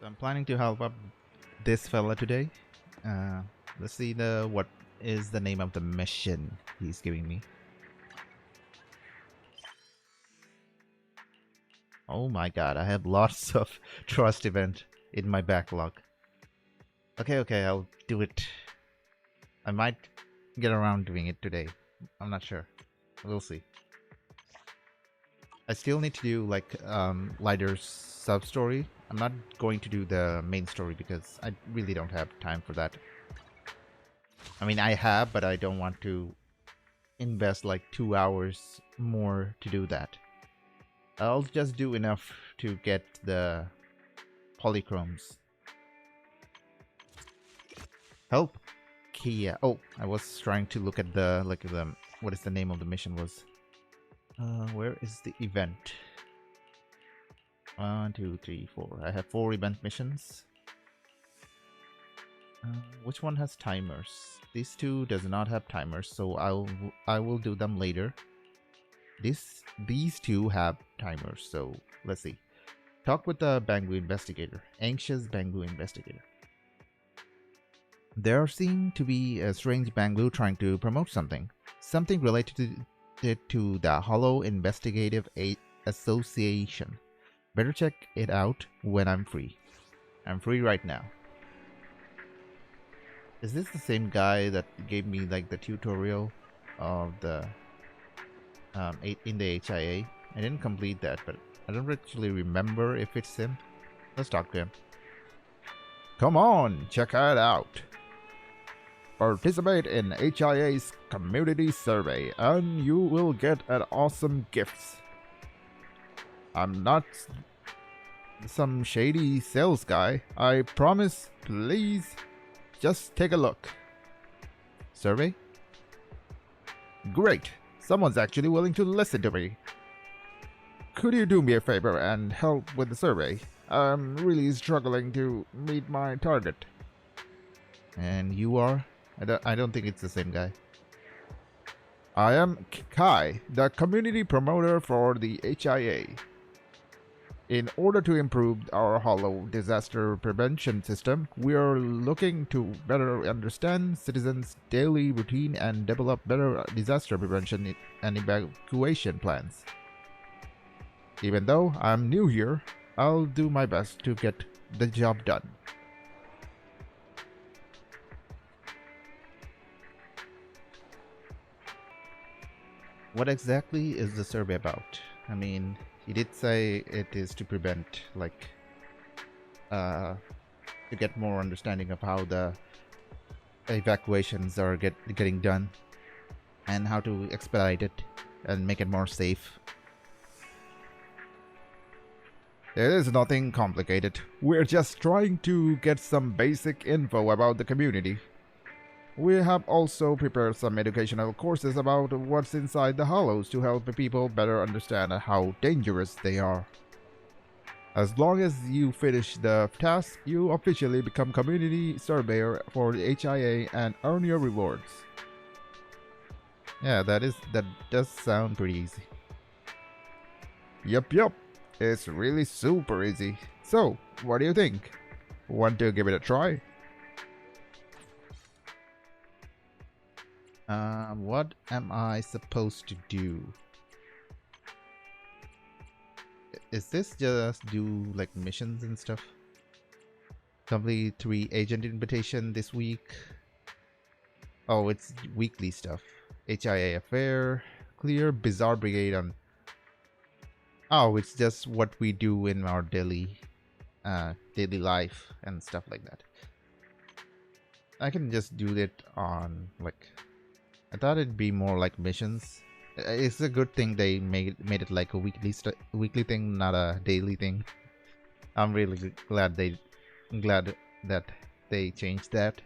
So I'm planning to help up this fella today. Uh, let's see what is the name of the mission he's giving me. Oh my god, I have lots of trust event in my backlog. Okay, I'll do it. I might get around doing it today. I'm not sure. We'll see. I still need to do like lighter sub story. I'm not going to do the main story because I really don't have time for that. I mean, I have, but I don't want to invest like 2 hours more to do that. I'll just do enough to get the polychromes. Help Kia. Oh, I was trying to look at the what is the name of the mission was. Where is the event? 1, 2, 3, 4. I have 4 event missions. Which one has timers? These 2 does not have timers, so I will do them later. These 2 have timers, so let's see. Talk with the Bangu investigator. Anxious Bangu investigator. There seemed to be a strange Bangu trying to promote something. Something related to the Hollow Investigative Association. Better check it out when I'm free. I'm free right now. Is this the same guy that gave me like the tutorial of the in the HIA? I didn't complete that, but I don't actually remember if it's him. Let's talk to him. Come on, check it out. Participate in HIA's community survey and you will get an awesome gifts. I'm not some shady sales guy. I promise, please. Just take a look. Survey? Great. Someone's actually willing to listen to me. Could you do me a favor and help with the survey? I'm really struggling to meet my target. And you are? I don't think it's the same guy. I am Kai, the community promoter for the HIA. In order to improve our Hollow disaster prevention system, we are looking to better understand citizens' daily routine and develop better disaster prevention and evacuation plans. Even though I'm new here, I'll do my best to get the job done. What exactly is the survey about? I mean, he did say it is to prevent, like, to get more understanding of how the evacuations are getting done and how to expedite it and make it more safe. It is nothing complicated. We're just trying to get some basic info about the community. We have also prepared some educational courses about what's inside the hollows to help people better understand how dangerous they are. As long as you finish the task, you officially become community surveyor for the HIA and earn your rewards. Yeah, that does sound pretty easy. Yup. It's really super easy. So, what do you think? Want to give it a try? What am I supposed to do? Is this just do like missions and stuff? Complete 3 agent invitation this week. Oh, it's weekly stuff. HIA affair, clear bizarre brigade on. Oh, it's just what we do in our daily life and stuff like that. I can just do it on like. I thought it'd be more like missions. It's a good thing they made it like a weekly thing, not a daily thing. I'm really glad that they changed that.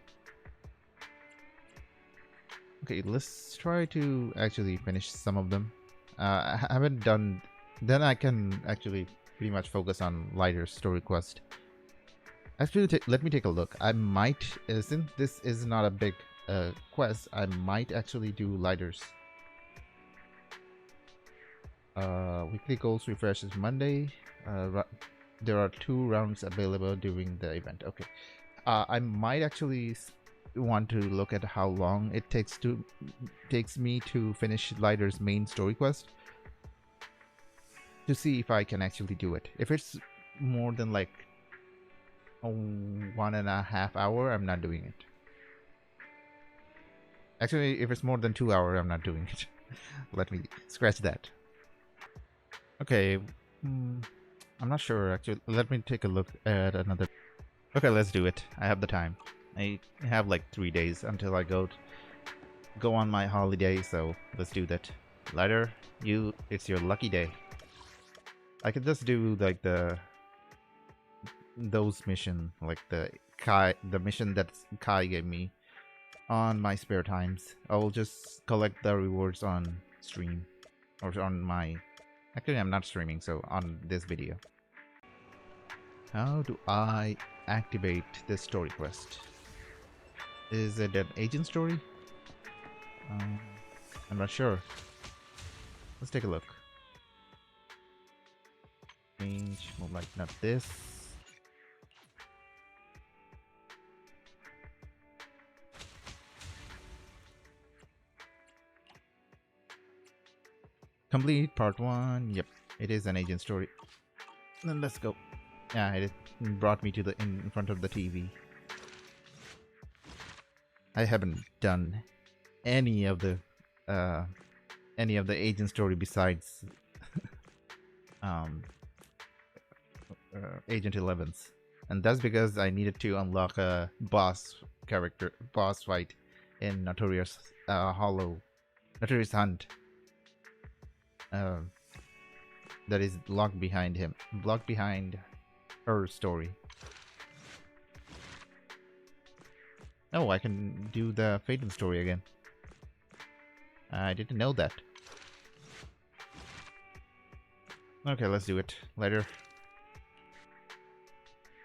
Okay, let's try to actually finish some of them. I haven't done. Then I can actually pretty much focus on lighter story quest. Actually, let me take a look. I might, since this is not a big quest, I might actually do lighters. Weekly goals refreshes Monday. There are 2 rounds available during the event. Okay. I might actually want to look at how long it takes me to finish Lighter's main story quest to see if I can actually do it. If it's more than like a 1.5 hour, I'm not doing it. Actually, if it's more than 2 hours, I'm not doing it. Let me scratch that. Okay, I'm not sure actually. Let me take a look at another. Okay, let's do it. I have the time. I have like 3 days until I go on my holiday, so let's do that. Lighter, it's your lucky day. I could just do like those mission, like the mission that Kai gave me on my spare times. I will just collect the rewards on stream or on my. Actually, I'm not streaming, so on this video. How do I activate this story quest? Is it an agent story? I'm not sure. Let's take a look. Change, move like not this. Complete part 1. Yep, it is an agent story. Then let's go. Yeah, it brought me to the in front of the TV. I haven't done any of the agent story besides Agent 11's, and that's because I needed to unlock a boss fight in Notorious Hunt. That is blocked behind her story. Oh, I can do the Phaeton story again. I didn't know that. Okay, let's do it. Later.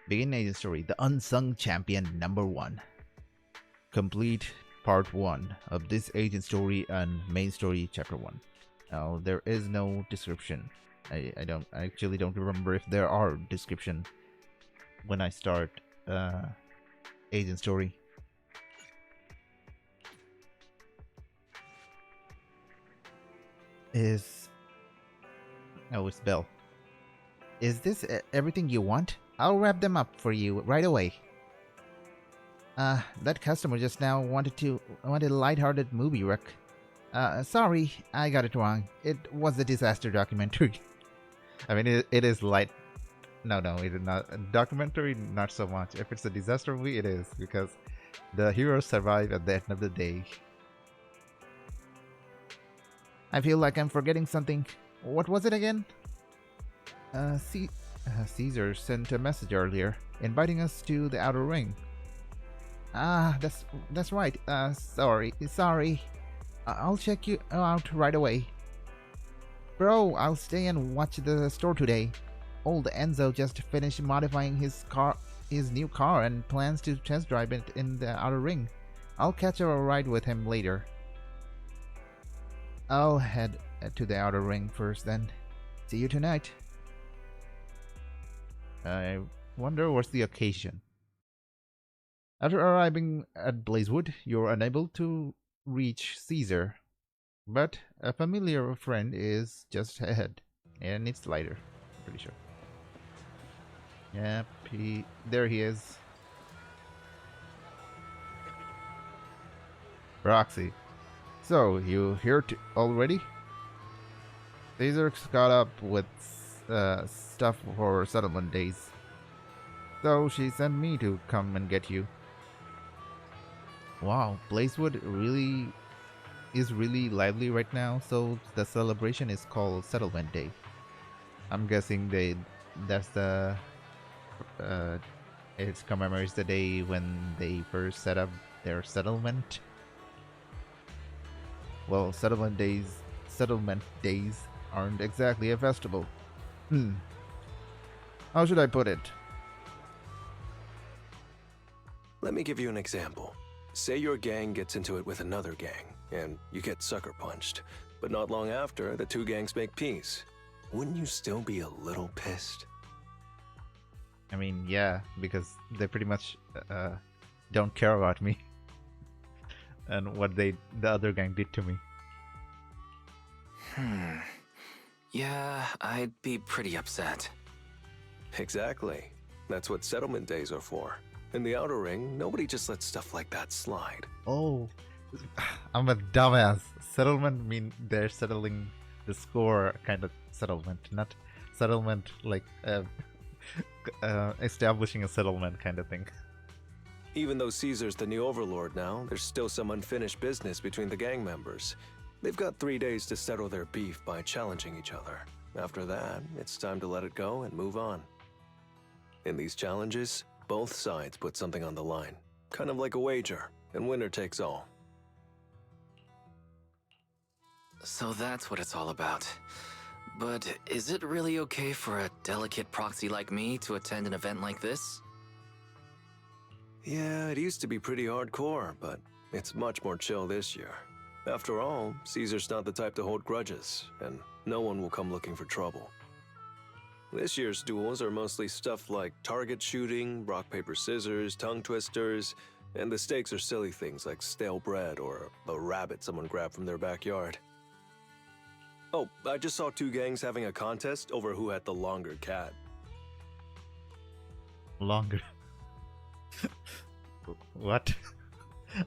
Begin agent story. The Unsung Champion #1. Complete part 1 of this agent story and main story chapter 1. Now, there is no description. I actually don't remember if there are description when I start agent story. It's Bell. Is this everything you want? I'll wrap them up for you right away. That customer just now wanted a lighthearted movie rec. Sorry, I got it wrong. It was a disaster documentary. I mean, it is light. No, it is not. Documentary, not so much. If it's a disaster movie, it is, because the heroes survive at the end of the day. I feel like I'm forgetting something. What was it again? Caesar sent a message earlier, inviting us to the outer ring. That's right. Sorry. I'll check you out right away. Bro, I'll stay and watch the store today. Old Enzo just finished modifying his new car, and plans to test drive it in the outer ring. I'll catch a ride with him later. I'll head to the outer ring first then. See you tonight. I wonder what's the occasion. After arriving at Blazewood, you're unable to reach Caesar, but a familiar friend is just ahead, and it's Lighter, I'm pretty sure. Yep, there he is. Roxy. So, you here already? Caesar's caught up with stuff for settlement days, so she sent me to come and get you. Wow, Blazewood is really lively right now, so the celebration is called Settlement Day. I'm guessing it commemorates the day when they first set up their settlement. Well, settlement days aren't exactly a festival. How should I put it? Let me give you an example. Say your gang gets into it with another gang, and you get sucker punched. But not long after, the two gangs make peace. Wouldn't you still be a little pissed? I mean, yeah, because they pretty much don't care about me and what the other gang did to me. Yeah, I'd be pretty upset. Exactly. That's what settlement days are for. In the Outer Ring, nobody just lets stuff like that slide. Oh, I'm a dumbass. Settlement mean they're settling the score kind of settlement, not settlement like establishing a settlement kind of thing. Even though Caesar's the new overlord now, there's still some unfinished business between the gang members. They've got 3 days to settle their beef by challenging each other. After that, it's time to let it go and move on. In these challenges, both sides put something on the line. Kind of like a wager, and winner takes all. So that's what it's all about. But is it really okay for a delicate proxy like me to attend an event like this? Yeah, it used to be pretty hardcore, but it's much more chill this year. After all, Caesar's not the type to hold grudges, and no one will come looking for trouble. This year's duels are mostly stuff like target shooting, rock, paper, scissors, tongue twisters, and the stakes are silly things like stale bread or a rabbit someone grabbed from their backyard. Oh, I just saw 2 gangs having a contest over who had the longer cat. Longer. What?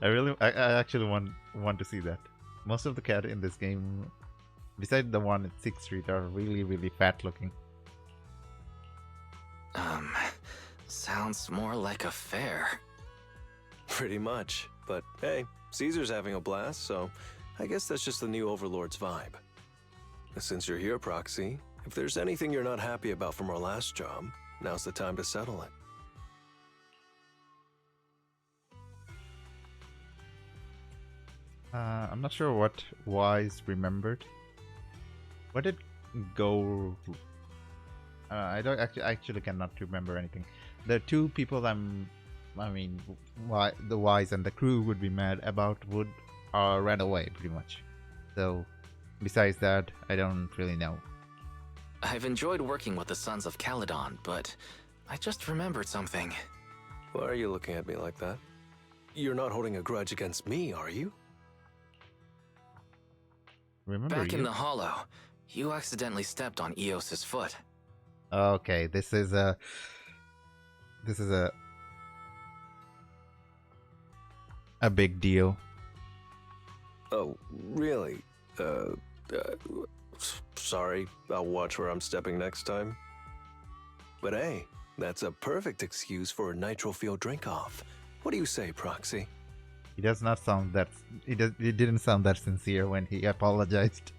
I actually want to see that. Most of the cat in this game, besides the one at 6th Street, are really fat looking. Sounds more like a fair. Pretty much. But hey, Caesar's having a blast, so I guess that's just the new Overlord's vibe. Since you're here, Proxy, if there's anything you're not happy about from our last job, now's the time to settle it. I'm not sure what Wise remembered. What did go? I don't actually cannot remember anything. The 2 people the Wise and the crew would be mad about would ran away pretty much. So besides that, I don't really know. I've enjoyed working with the Sons of Caledon, but I just remembered something. Why are you looking at me like that? You're not holding a grudge against me, are you? Remember Back you? in the Hollow, you accidentally stepped on Eos's foot. Okay, this is a big deal. Oh, really? Sorry, I'll watch where I'm stepping next time. But hey, that's a perfect excuse for a nitro-fuel drink-off. What do you say, Proxy? He does not sound that. He didn't sound that sincere when he apologized.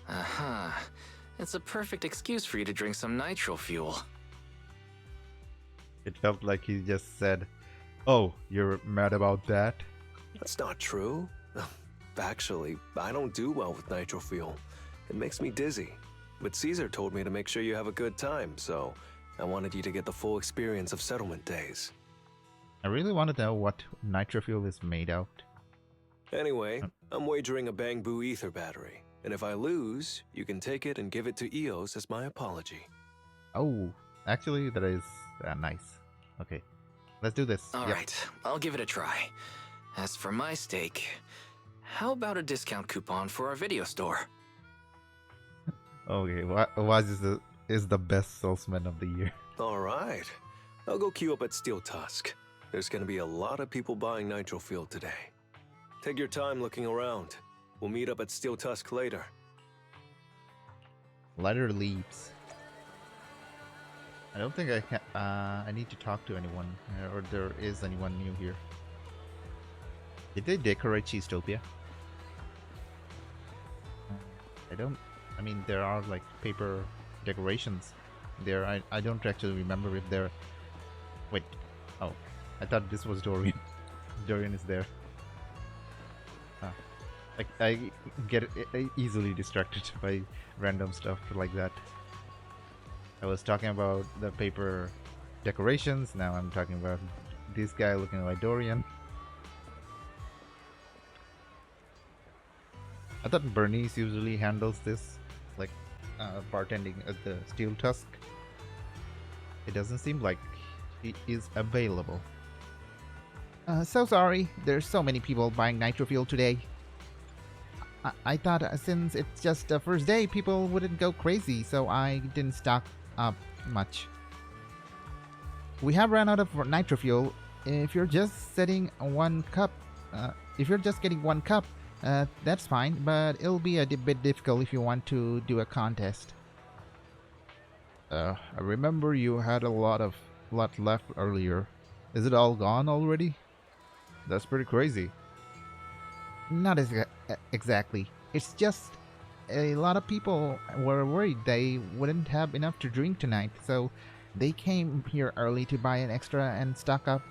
Uh-huh. It's a perfect excuse for you to drink some nitro fuel. It felt like he just said, "Oh, you're mad about that?" That's not true. Actually, I don't do well with nitro fuel. It makes me dizzy. But Caesar told me to make sure you have a good time, so I wanted you to get the full experience of settlement days. I really want to know what nitro fuel is made out. Anyway, I'm wagering a Bang Boo ether battery. And if I lose, you can take it and give it to Eos as my apology. Oh, actually, that is nice. Okay, let's do this. All right, I'll give it a try. As for my stake, how about a discount coupon for our video store? Okay, Waz is the best salesman of the year. All right. I'll go queue up at Steel Tusk. There's gonna be a lot of people buying nitro fuel today. Take your time looking around. We'll meet up at Steel Tusk later. Lighter leaps. I don't think I can. I need to talk to anyone, or there is anyone new here. Did they decorate Cheesetopia? I don't. I mean, there are like paper decorations there. I don't actually remember if they're. Wait. Oh, I thought this was Dorian. Dorian is there. I get easily distracted by random stuff like that. I was talking about the paper decorations, now I'm talking about this guy looking like Dorian. I thought Bernice usually handles this, like bartending at the Steel Tusk. It doesn't seem like he is available. So sorry, there's so many people buying nitro fuel today. I thought since it's just the first day, people wouldn't go crazy, so I didn't stock up much. We have run out of nitro fuel. If you're just setting one cup, if you're just getting one cup, that's fine, but it'll be a bit difficult if you want to do a contest. I remember you had a lot left earlier. Is it all gone already? That's pretty crazy. Not exactly. It's just a lot of people were worried they wouldn't have enough to drink tonight, so they came here early to buy an extra and stock up.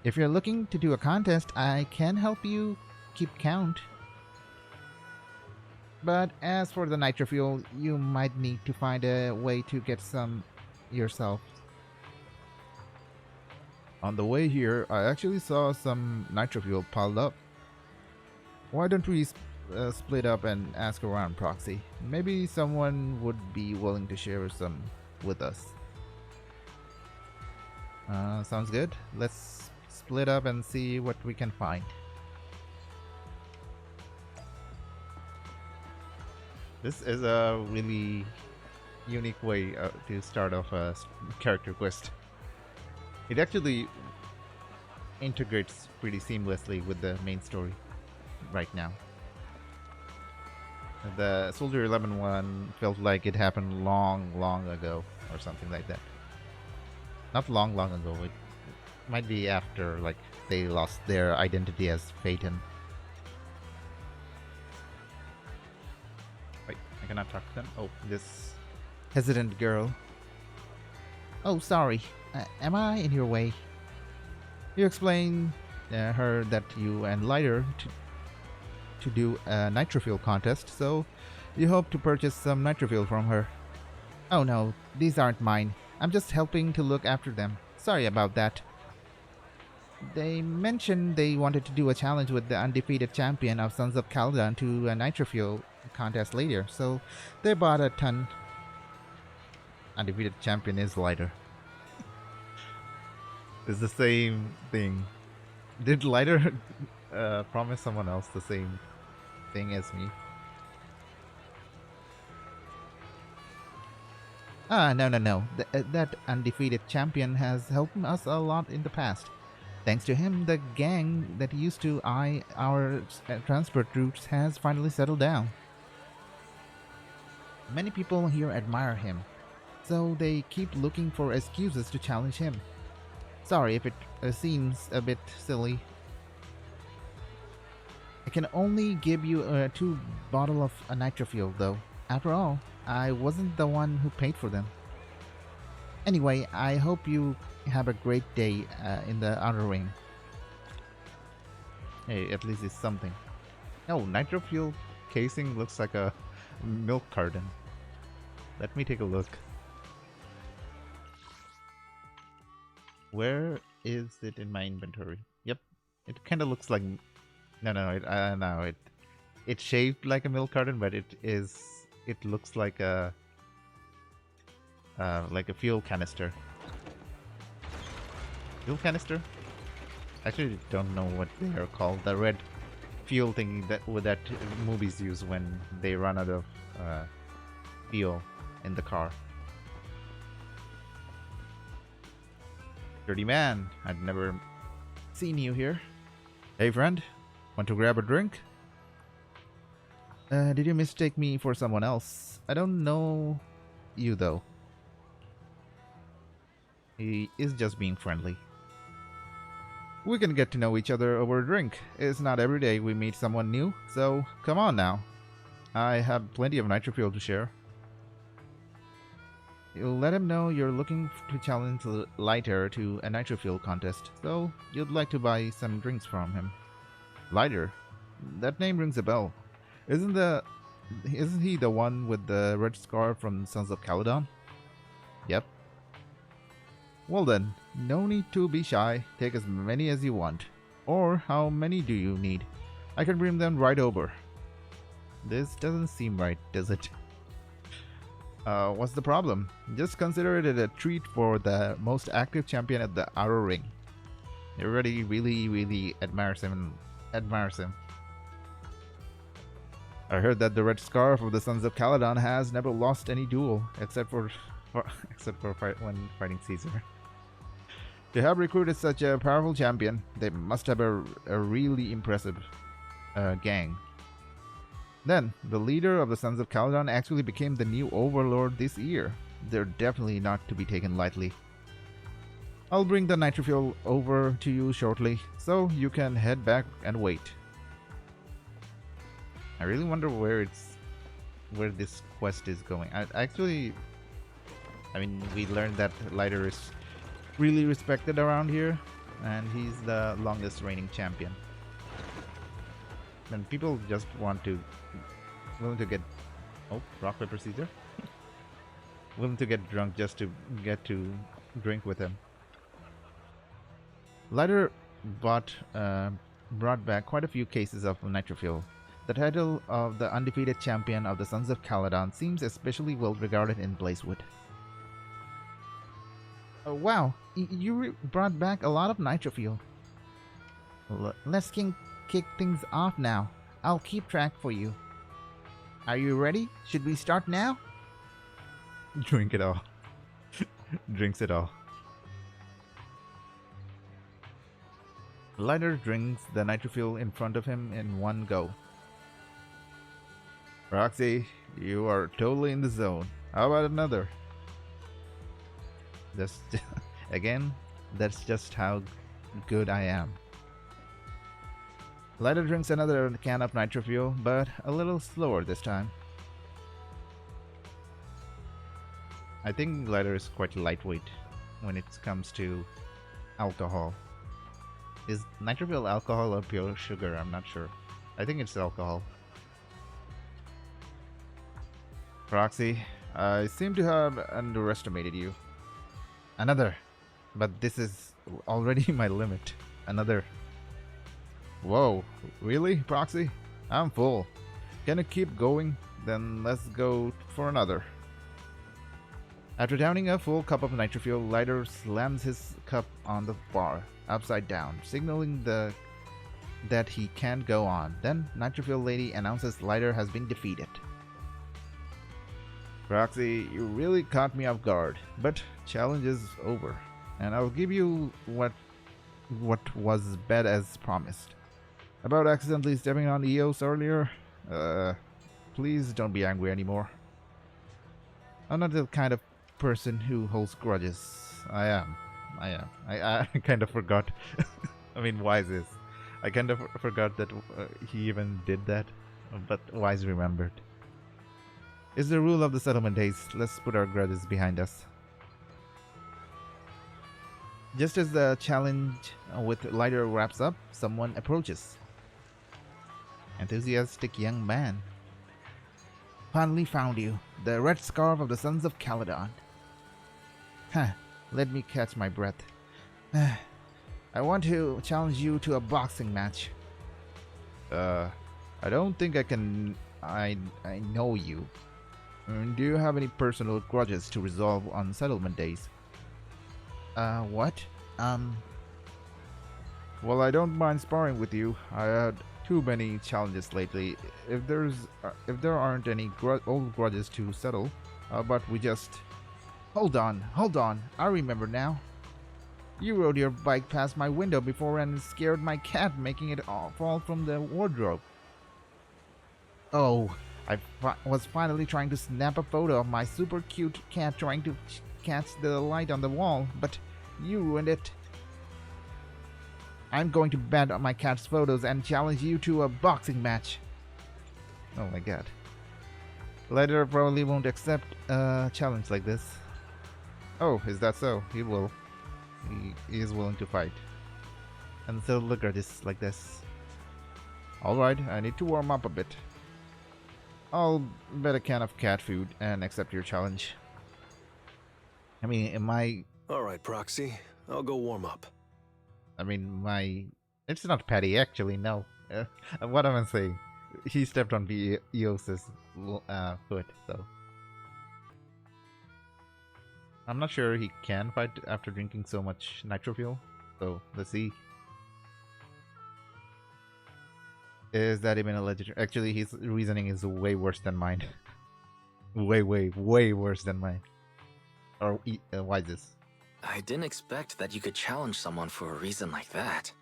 If you're looking to do a contest, I can help you keep count. But as for the nitro fuel, you might need to find a way to get some yourself. On the way here, I actually saw some nitro fuel piled up. Why don't we split up and ask around, Proxy? Maybe someone would be willing to share some with us. Sounds good. Let's split up and see what we can find. This is a really unique way to start off a character quest. It actually integrates pretty seamlessly with the main story right now. The Soldier 11 one felt like it happened long ago or something like that. Not long ago. It might be after, like, they lost their identity as Phaeton. Wait, I cannot talk to them. Oh, this hesitant girl. Oh, sorry. Am I in your way? You explain her that you and Lighter to do a nitro fuel contest, so you hope to purchase some nitro fuel from her. Oh no, these aren't mine. I'm just helping to look after them. Sorry about that. They mentioned they wanted to do a challenge with the undefeated champion of Sons of Caledon to a nitro fuel contest later, so they bought a ton. Undefeated champion is Lighter. It's the same thing. Did Lighter promise someone else the same thing as me? No. That undefeated champion has helped us a lot in the past. Thanks to him, the gang that used to eye our transport routes has finally settled down. Many people here admire him, so they keep looking for excuses to challenge him. Sorry if it seems a bit silly. I can only give you 2 bottles of a nitro fuel, though. After all, I wasn't the one who paid for them. Anyway, I hope you have a great day in the outer ring. Hey, at least it's something. Oh, nitro fuel casing looks like a milk carton. Let me take a look. Where is it in my inventory? Yep, it kind of looks like. No, it's shaped like a milk carton, but it looks like a fuel canister. Fuel canister? Actually, don't know what they are called. The red fuel thing that movies use when they run out of fuel in the car. Dirty man, I'd never seen you here. Hey friend, want to grab a drink? Did you mistake me for someone else? I don't know you though. He is just being friendly. We can get to know each other over a drink. It's not every day we meet someone new, so come on now. I have plenty of nitro fuel to share. You'll let him know you're looking to challenge Lighter to a nitro fuel contest, so you'd like to buy some drinks from him. Lighter? That name rings a bell. Isn't he the one with the red scar from Sons of Caledon? Yep. Well then, no need to be shy. Take as many as you want. Or how many do you need? I can bring them right over. This doesn't seem right, does it? What's the problem? Just consider it a treat for the most active champion at the Outer Ring. Everybody really admires him. I heard that the Red Scarf of the Sons of Caledon has never lost any duel, except for when fighting Caesar. To have recruited such a powerful champion, they must have a really impressive gang. Then, the leader of the Sons of Caledon actually became the new overlord this year. They're definitely not to be taken lightly. I'll bring the nitrofuel over to you shortly, so you can head back and wait. I really wonder where this quest is going. I mean, we learned that Lighter is really respected around here, and he's the longest reigning champion. And people just willing to get rock paper Caesar, willing to get drunk just to get to drink with him. Lighter brought back quite a few cases of nitrofuel. The title of the undefeated champion of the Sons of Caledon seems especially well regarded in Blazewood. Oh, wow, you brought back a lot of nitrofuel. Let's kick things off now. I'll keep track for you. Are you ready? Should we start now? Drink it all. Drinks it all. Lighter drinks the nitrofuel in front of him in one go. Roxy, you are totally in the zone. How about another? That's just how good I am. Lighter drinks another can of nitrofuel, but a little slower this time. I think Lighter is quite lightweight when it comes to alcohol. Is nitrofuel alcohol or pure sugar? I'm not sure. I think it's alcohol. Roxy, I seem to have underestimated you. Another. But this is already my limit. Another. Whoa, really, Proxy? I'm full. Can you keep going? Then let's go for another. After downing a full cup of nitrofuel, Lighter slams his cup on the bar, upside down, signaling that he can't go on. Then, Nitrofuel Lady announces Lighter has been defeated. Roxy, you really caught me off guard, but challenge is over, and I'll give you what was bad as promised. About accidentally stepping on Eos earlier, please don't be angry anymore. I'm not the kind of person who holds grudges. I am. I kind of forgot. I mean, Wise is. I kind of forgot that he even did that, but Wise remembered. It's the rule of the settlement days. Let's put our grudges behind us. Just as the challenge with Lighter wraps up, someone approaches. Enthusiastic young man. Finally found you, the Red Scarf of the Sons of Caledon. Let me catch my breath. I want to challenge you to a boxing match. I don't think I can. I know you. Do you have any personal grudges to resolve on settlement days? What? Well, I don't mind sparring with you. I had too many challenges lately. If there aren't any old grudges to settle, but we just... Hold on. I remember now. You rode your bike past my window before and scared my cat, making it fall from the wardrobe. Oh, I was finally trying to snap a photo of my super cute cat trying to catch the light on the wall, but you ruined it. I'm going to ban my cat's photos and challenge you to a boxing match. Oh my god. Lighter probably won't accept a challenge like this. Oh, is that so? He will. He is willing to fight. And so look at this like this. Alright, I need to warm up a bit. I'll bet a can of cat food and accept your challenge. I mean, Alright, Proxy. I'll go warm up. It's not Patty, actually, no. What am I saying? He stepped on Eos's foot, so. I'm not sure he can fight after drinking so much nitro fuel. So let's see. Is that even a legendary? Actually, his reasoning is way worse than mine. way worse than mine. Or why this? I didn't expect that you could challenge someone for a reason like that.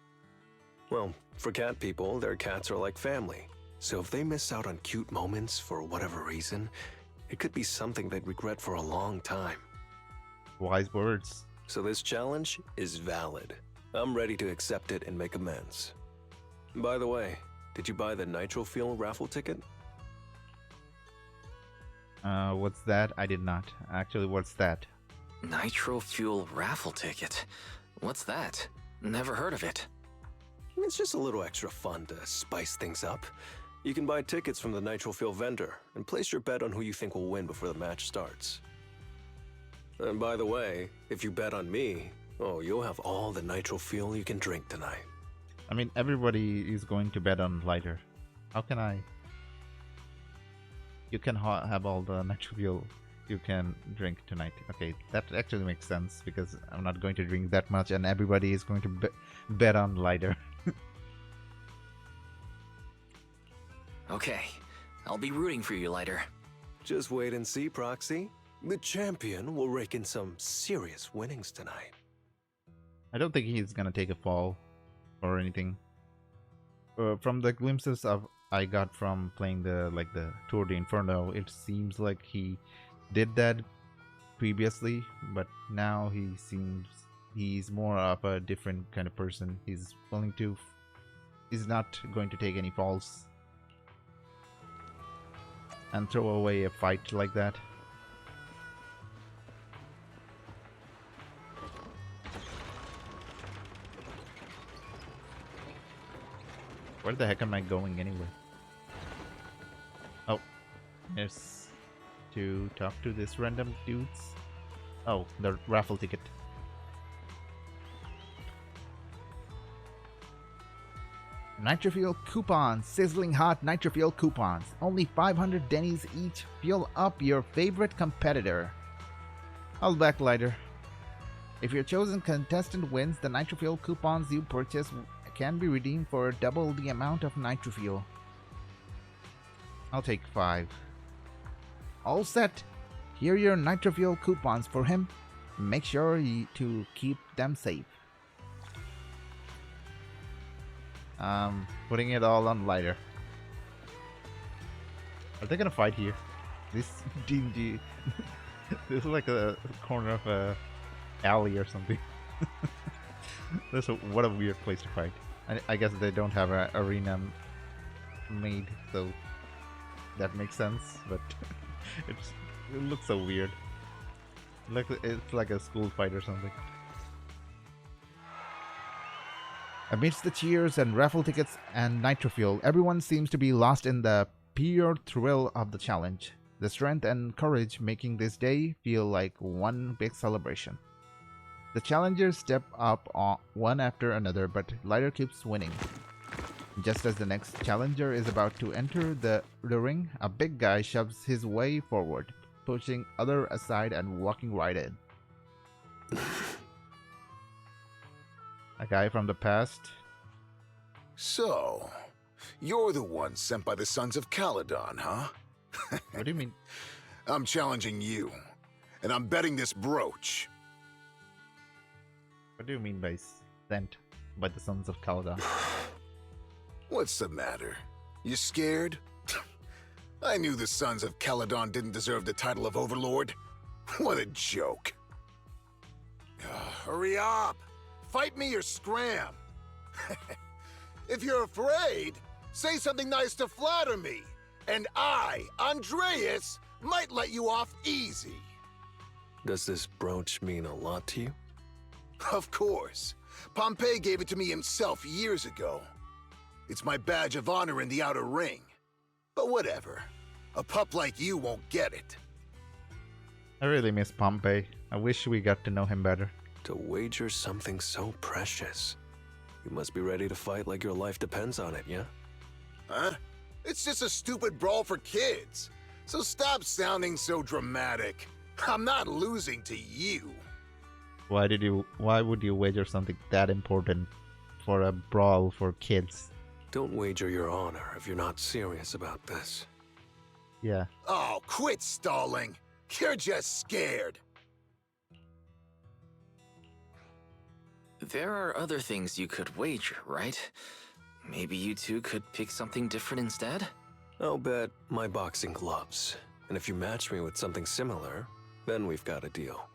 Well, for cat people, their cats are like family. So if they miss out on cute moments for whatever reason, it could be something they'd regret for a long time. Wise words. So this challenge is valid. I'm ready to accept it and make amends. By the way, did you buy the Nitro Fuel raffle ticket? What's that? I did not. Actually, what's that? Nitro Fuel raffle ticket? What's that? Never heard of it. It's just a little extra fun to spice things up. You can buy tickets from the Nitro Fuel vendor and place your bet on who you think will win before the match starts. And by the way, if you bet on me, oh, you'll have all the Nitro Fuel you can drink tonight. I mean, everybody is going to bet on lighter. How can I? You can have all the nitro fuel you can drink tonight. Okay, that actually makes sense because I'm not going to drink that much and everybody is going to bet on lighter. Okay, I'll be rooting for you, Lighter. Just wait and see, Proxy. The champion will rake in some serious winnings tonight. I don't think he's gonna take a fall or anything. From the glimpses of I got from playing the Tour de Inferno, it seems like he did that previously, but now he's more of a different kind of person. He's not going to take any falls and throw away a fight like that. Where the heck am I going anyway? Oh, there's to talk to this random dudes. Oh, the raffle ticket. Nitro Fuel coupons, sizzling hot Nitro Fuel coupons. Only 500 Denny's each. Fuel up your favorite competitor. I'll back Lighter. If your chosen contestant wins, the Nitro Fuel coupons you purchase can be redeemed for double the amount of Nitro Fuel. I'll take 5. All set. Here are your Nitro Fuel coupons for him. Make sure to keep them safe. Putting it all on Lighter. Are they gonna fight here? This D&D. This is like a corner of a alley or something. What a weird place to fight. I guess they don't have an arena made, so that makes sense. But it looks so weird. It's like a school fight or something. Amidst the cheers and raffle tickets and Nitro Fuel, everyone seems to be lost in the pure thrill of the challenge. The strength and courage making this day feel like one big celebration. The challengers step up one after another, but Lighter keeps winning. Just as the next challenger is about to enter the ring, a big guy shoves his way forward, pushing other aside and walking right in. A guy from the past. So, you're the one sent by the Sons of Caledon, huh? What do you mean? I'm challenging you, and I'm betting this brooch. What do you mean by sent by the Sons of Caledon? What's the matter? You scared? I knew the Sons of Caledon didn't deserve the title of Overlord. What a joke. Hurry up! Fight me or scram! If you're afraid, say something nice to flatter me, and I, Andreas, might let you off easy. Does this brooch mean a lot to you? Of course. Pompey gave it to me himself years ago. It's my badge of honor in the outer ring. But whatever. A pup like you won't get it. I really miss Pompey. I wish we got to know him better. To wager something so precious. You must be ready to fight like your life depends on it, yeah? Huh? It's just a stupid brawl for kids. So stop sounding so dramatic. I'm not losing to you. Why would you wager something that important for a brawl for kids? Don't wager your honor if you're not serious about this. Yeah. Oh, quit stalling. You're just scared. There are other things you could wager, right? Maybe you two could pick something different instead? I'll bet my boxing gloves. And if you match me with something similar, then we've got a deal.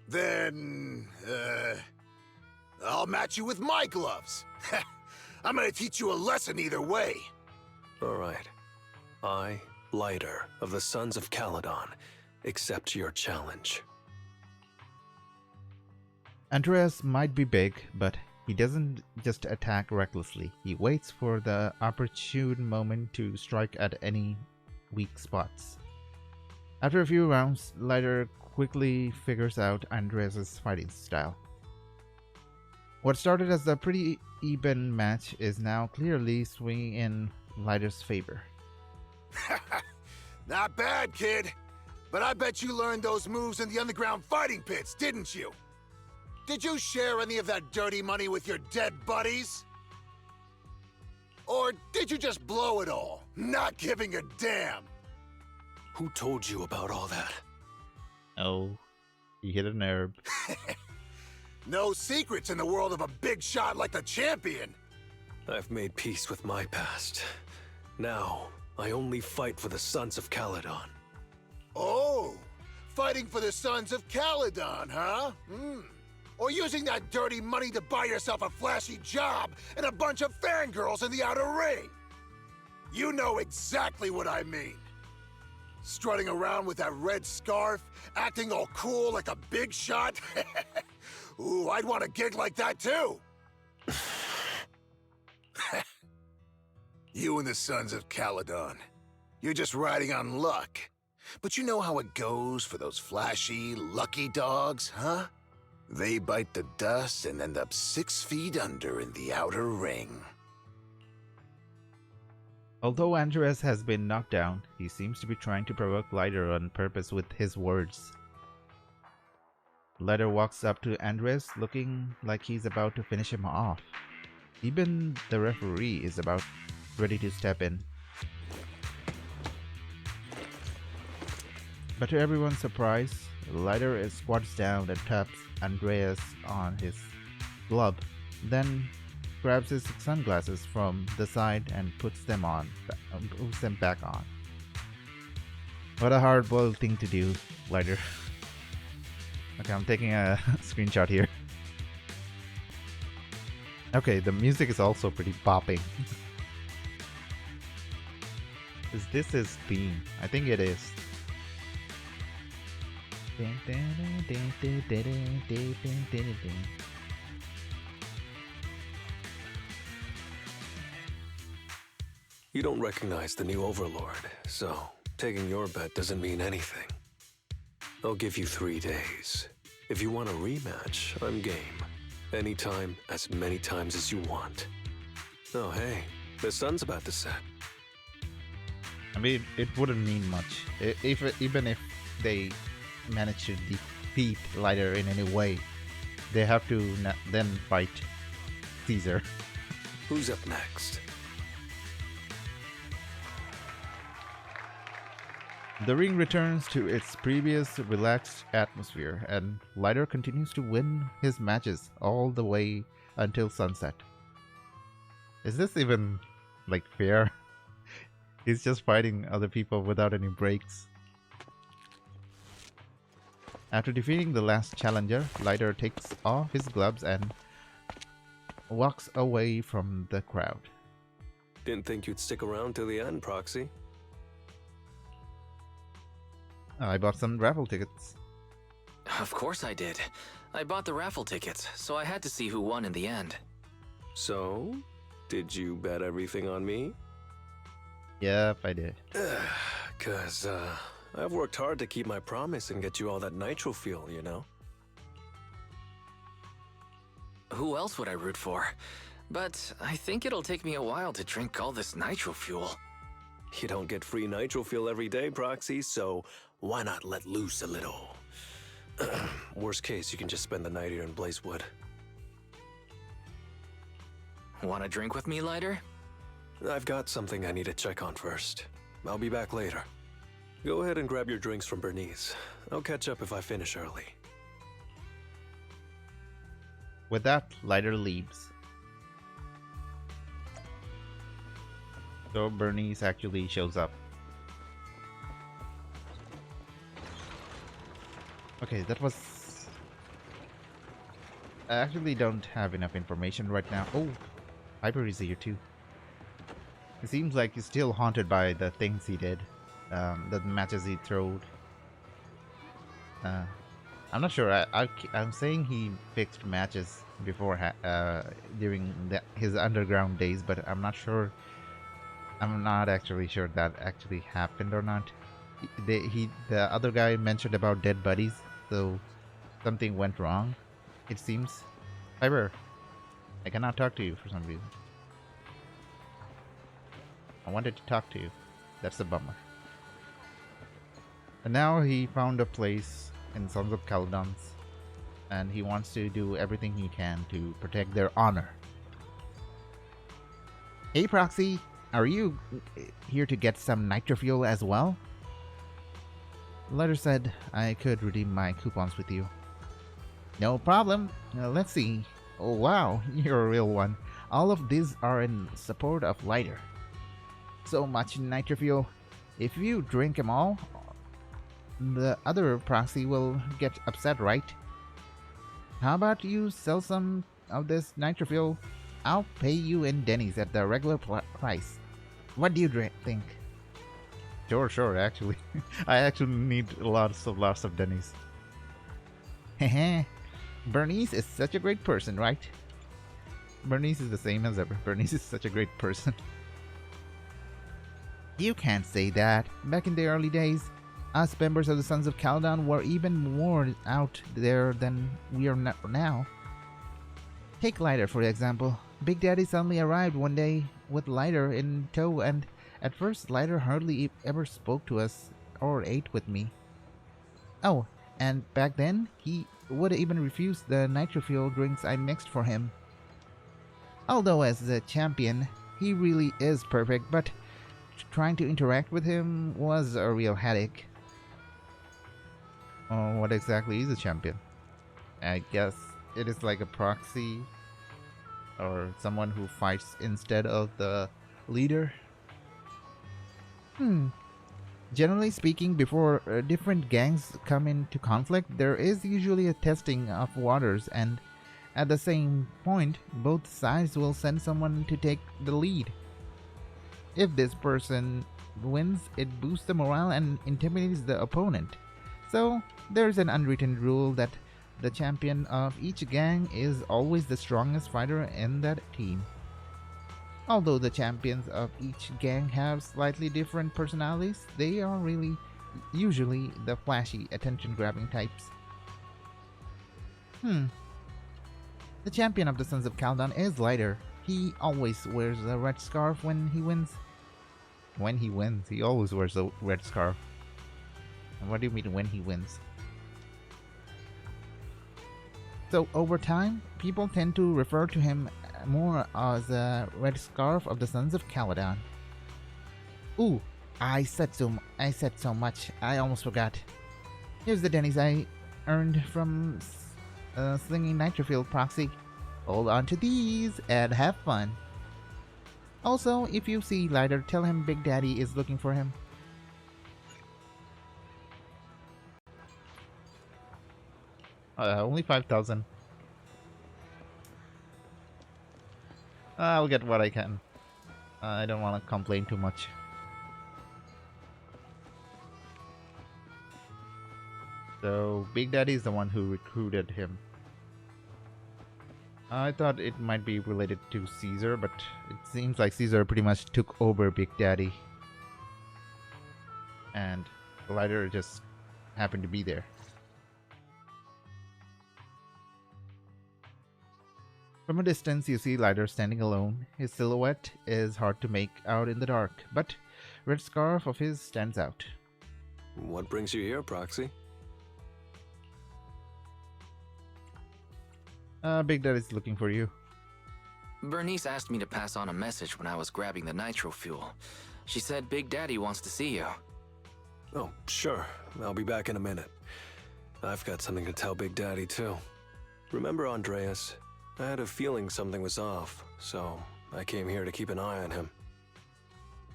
Then, I'll match you with my gloves. I'm gonna teach you a lesson either way. All right. I, Lighter of the Sons of Caledon, accept your challenge. Andreas might be big, but he doesn't just attack recklessly. He waits for the opportune moment to strike at any weak spots. After a few rounds, Lighter quickly figures out Andreas' fighting style. What started as a pretty even match is now clearly swinging in Lighter's favor. Not bad, kid. But I bet you learned those moves in the underground fighting pits, didn't you? Did you share any of that dirty money with your dead buddies? Or did you just blow it all, not giving a damn? Who told you about all that? Oh, he hit a nerve. No secrets in the world of a big shot like the champion. I've made peace with my past. Now, I only fight for the Sons of Caledon. Oh, fighting for the Sons of Caledon, huh? Or using that dirty money to buy yourself a flashy job and a bunch of fangirls in the outer ring. You know exactly what I mean. Strutting around with that red scarf, acting all cool like a big shot. Ooh, I'd want a gig like that too. You and the Sons of Caledon. You're just riding on luck. But you know how it goes for those flashy, lucky dogs, huh? They bite the dust and end up 6 feet under in the outer ring. Although Andreas has been knocked down, he seems to be trying to provoke Lighter on purpose with his words. Lighter walks up to Andreas looking like he's about to finish him off. Even the referee is about ready to step in. But to everyone's surprise, Lighter squats down and taps Andreas on his glove, then grabs his sunglasses from the side and puts them back on. What a hard-boiled thing to do, Lighter. Okay, I'm taking a screenshot here. Okay, the music is also pretty bopping. Is this his theme? I think it is. You don't recognize the new Overlord, so taking your bet doesn't mean anything. I'll give you 3 days. If you want a rematch, I'm game. Anytime, as many times as you want. Oh hey, the sun's about to set. I mean, it wouldn't mean much. Even if they manage to defeat Lighter in any way, they have to then fight Caesar. Who's up next? The ring returns to its previous relaxed atmosphere, and Lighter continues to win his matches all the way until sunset. Is this even, like, fair? He's just fighting other people without any breaks. After defeating the last challenger, Lighter takes off his gloves and walks away from the crowd. Didn't think you'd stick around till the end, Proxy. I bought some raffle tickets. Of course I did. I bought the raffle tickets, so I had to see who won in the end. So, did you bet everything on me? Yep, I did. 'Cause, I've worked hard to keep my promise and get you all that nitro fuel, you know? Who else would I root for? But I think it'll take me a while to drink all this nitro fuel. You don't get free nitro fuel every day, Proxy, so why not let loose a little? Worst case, you can just spend the night here in Blazewood. Want a drink with me, Lighter? I've got something I need to check on first. I'll be back later. Go ahead and grab your drinks from Bernice. I'll catch up if I finish early. With that, Lighter leaves. So Bernice actually shows up. Okay, that was... I actually don't have enough information right now. Oh, Piper is here too. It seems like he's still haunted by the things he did. The matches he throwed. I'm not sure. I'm saying he fixed matches before during his underground days, but I'm not sure. I'm not actually sure that actually happened or not. The other guy mentioned about dead buddies, so something went wrong. It seems. Piper, I cannot talk to you for some reason. I wanted to talk to you. That's a bummer. And now he found a place in Sons of Caledon's, and he wants to do everything he can to protect their honor. Hey Proxy, are you here to get some nitro fuel as well? The letter said I could redeem my coupons with you. No problem. Let's see. Oh wow, you're a real one. All of these are in support of Lighter. So much nitro fuel. If you drink them all, the other Proxy will get upset, right? How about you sell some of this nitro fuel? I'll pay you in Denny's at the regular price. What do you think? Sure, actually. I actually need lots of Denny's. Hehe. Bernice is such a great person, right? Bernice is the same as ever. Bernice is such a great person. You can't say that. Back in the early days, us members of the Sons of Caledon were even more out there than we are now. Take Lighter, for example. Big Daddy suddenly arrived one day with Lighter in tow, and at first Lighter hardly ever spoke to us or ate with me. Oh, and back then, he would even refuse the nitro fuel drinks I mixed for him. Although as the champion, he really is perfect, but trying to interact with him was a real headache. Oh, what exactly is a champion? I guess it is like a proxy or someone who fights instead of the leader. Generally speaking, before different gangs come into conflict, there is usually a testing of waters, and at the same point, both sides will send someone to take the lead. If this person wins, it boosts the morale and intimidates the opponent. So, there's an unwritten rule that the champion of each gang is always the strongest fighter in that team. Although the champions of each gang have slightly different personalities, they are really usually the flashy, attention-grabbing types. The champion of the Sons of Caledon is Lighter. He always wears a red scarf when he wins. When he wins, he always wears a red scarf. And what do you mean when he wins? So over time, people tend to refer to him more as a red scarf of the Sons of Caledon. Ooh, I said so much, I almost forgot. Here's the Denny's I earned from slinging nitro-fuel Proxy. Hold on to these and have fun. Also, if you see Lighter, tell him Big Daddy is looking for him. Only 5,000. I'll get what I can. I don't want to complain too much. So, Big Daddy is the one who recruited him. I thought it might be related to Caesar, but it seems like Caesar pretty much took over Big Daddy. And Lighter just happened to be there. From a distance, you see Lighter standing alone. His silhouette is hard to make out in the dark, but red scarf of his stands out. What brings you here, Proxy? Big Daddy's looking for you. Bernice asked me to pass on a message when I was grabbing the nitro fuel. She said Big Daddy wants to see you. Oh, sure. I'll be back in a minute. I've got something to tell Big Daddy, too. Remember Andreas? I had a feeling something was off, so I came here to keep an eye on him.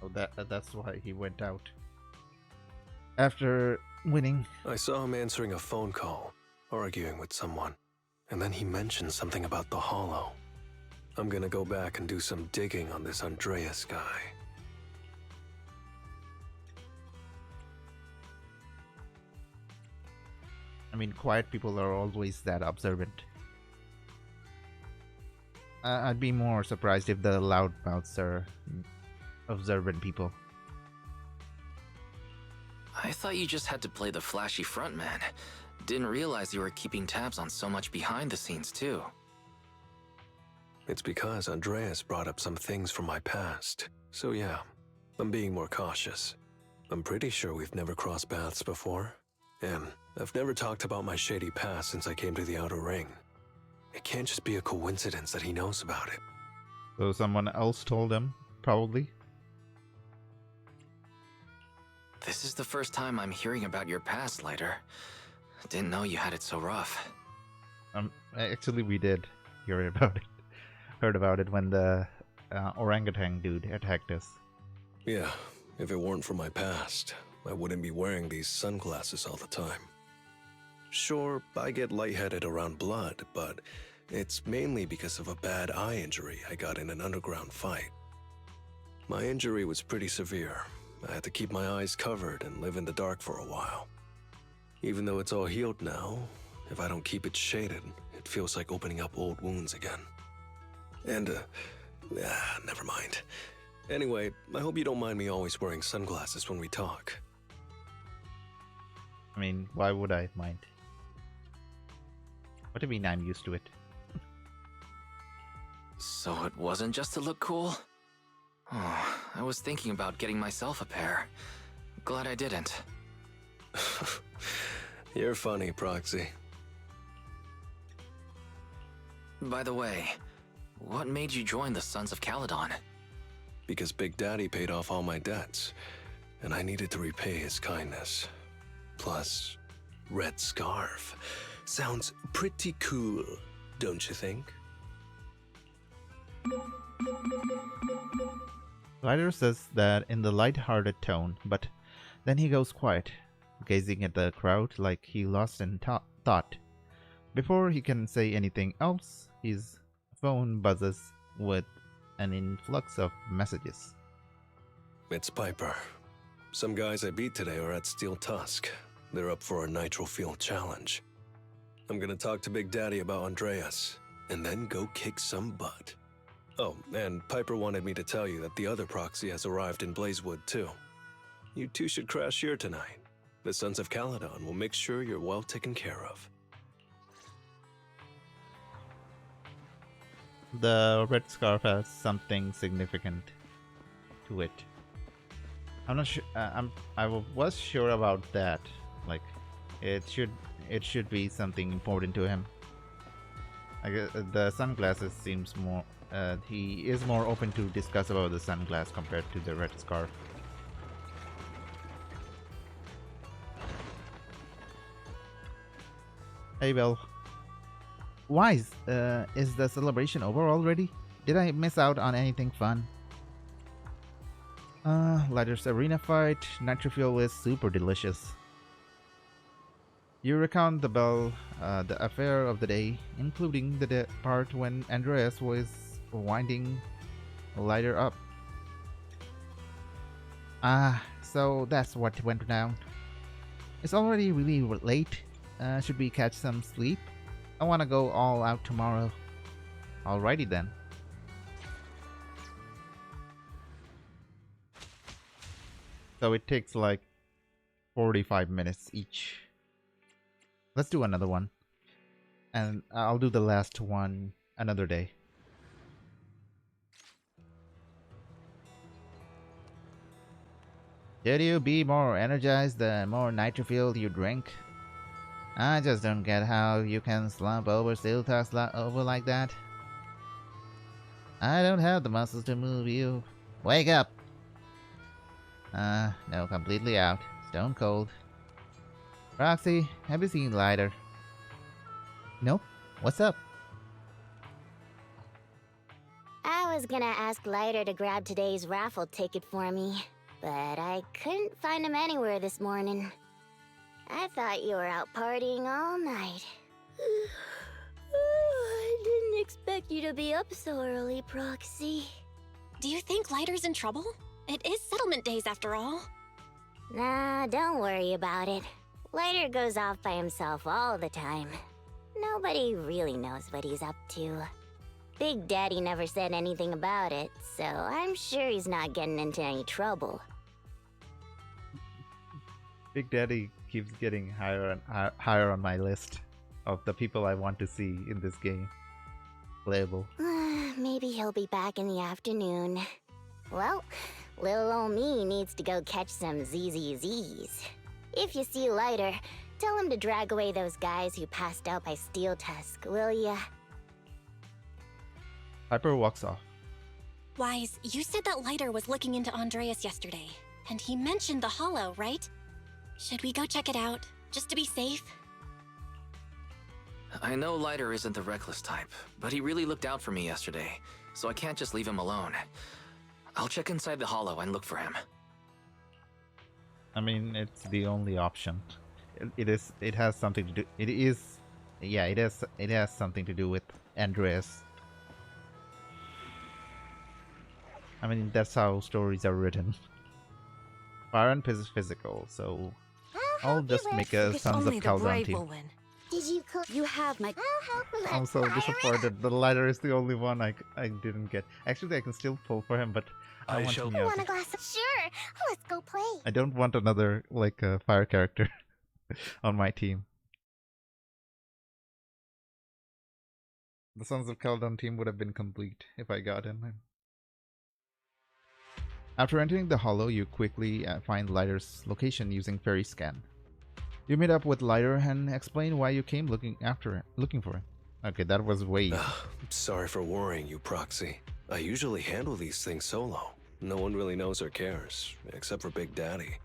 Oh, that's why he went out. After winning. I saw him answering a phone call, arguing with someone, and then he mentioned something about the Hollow. I'm gonna go back and do some digging on this Andreas guy. I mean, quiet people are always that observant. I'd be more surprised if the loudmouths are observant people. I thought you just had to play the flashy frontman. Didn't realize you were keeping tabs on so much behind the scenes, too. It's because Andreas brought up some things from my past. So yeah, I'm being more cautious. I'm pretty sure we've never crossed paths before. And I've never talked about my shady past since I came to the Outer Ring. It can't just be a coincidence that he knows about it. So someone else told him, probably. This is the first time I'm hearing about your past, Lighter. Didn't know you had it so rough. Actually, we did hear about it. Heard about it when the orangutan dude attacked us. Yeah, if it weren't for my past, I wouldn't be wearing these sunglasses all the time. Sure, I get lightheaded around blood, but it's mainly because of a bad eye injury I got in an underground fight. My injury was pretty severe. I had to keep my eyes covered and live in the dark for a while. Even though it's all healed now, if I don't keep it shaded, it feels like opening up old wounds again. And, never mind. Anyway, I hope you don't mind me always wearing sunglasses when we talk. I mean, why would I mind? What do you mean I'm used to it? So it wasn't just to look cool? Oh, I was thinking about getting myself a pair. Glad I didn't. You're funny, Proxy. By the way, what made you join the Sons of Caledon? Because Big Daddy paid off all my debts, and I needed to repay his kindness. Plus, Red Scarf. Sounds pretty cool, don't you think? Ryder says that in the light-hearted tone, but then he goes quiet, gazing at the crowd like he lost in thought. Before he can say anything else, his phone buzzes with an influx of messages. It's Piper. Some guys I beat today are at Steel Tusk. They're up for a nitro fuel challenge. I'm gonna talk to Big Daddy about Andreas, and then go kick some butt. Oh, and Piper wanted me to tell you that the other proxy has arrived in Blazewood, too. You two should crash here tonight. The Sons of Caledon will make sure you're well taken care of. The red scarf has something significant to it. I'm not sure. I was sure about that. Like, it should be something important to him. I guess the sunglasses seems more. He is more open to discuss about the sunglass compared to the red scarf. Hey, Bill. Wise, is the celebration over already? Did I miss out on anything fun? Lighter's arena fight. Nitro fuel is super delicious. You recount the affair of the day, including the part when Andreas was winding Lighter up. So that's what went down. It's already really late. Should we catch some sleep? I want to go all out tomorrow. Alrighty then. So it takes like 45 minutes each. Let's do another one. And I'll do the last one another day. Did you be more energized the more nitro fuel you drink? I just don't get how you can slump over, still toss over like that. I don't have the muscles to move you. Wake up! No, completely out. Stone cold. Roxy, have you seen Lighter? Nope. What's up? I was gonna ask Lighter to grab today's raffle ticket for me, but I couldn't find him anywhere this morning. I thought you were out partying all night. I didn't expect you to be up so early, Proxy. Do you think Lighter's in trouble? It is settlement days after all. Nah, don't worry about it. Lighter goes off by himself all the time. Nobody really knows what he's up to. Big Daddy never said anything about it, so I'm sure he's not getting into any trouble. Big Daddy keeps getting higher and higher on my list of the people I want to see in this game. Playable. Maybe he'll be back in the afternoon. Well, little ol' me needs to go catch some ZZZs. If you see Lighter, tell him to drag away those guys who passed out by Steel Tusk, will ya? Piper walks off. Wise, you said that Lighter was looking into Andreas yesterday, and he mentioned the Hollow, right? Should we go check it out, just to be safe? I know Lighter isn't the reckless type, but he really looked out for me yesterday, so I can't just leave him alone. I'll check inside the Hollow and look for him. I mean, it's the only option. It has something to do. It has something to do with Andreas. I mean, that's how stories are written. Fire and physical, so I'll just make a Sons of Calgon team. Did you cook? You have my... I'm so disappointed. The lighter is the only one I didn't get. Actually, I can still pull for him, but I want him Want a glass of... Sure, let's go play. I don't want another fire character on my team. The Sons of Caldon team would have been complete if I got him. After entering the Hollow, you quickly find Lighter's location using Fairy Scan. You meet up with Lighter and explain why you came looking for him. Okay, that was way. Sorry for worrying you, Proxy. I usually handle these things solo. No one really knows or cares, except for Big Daddy.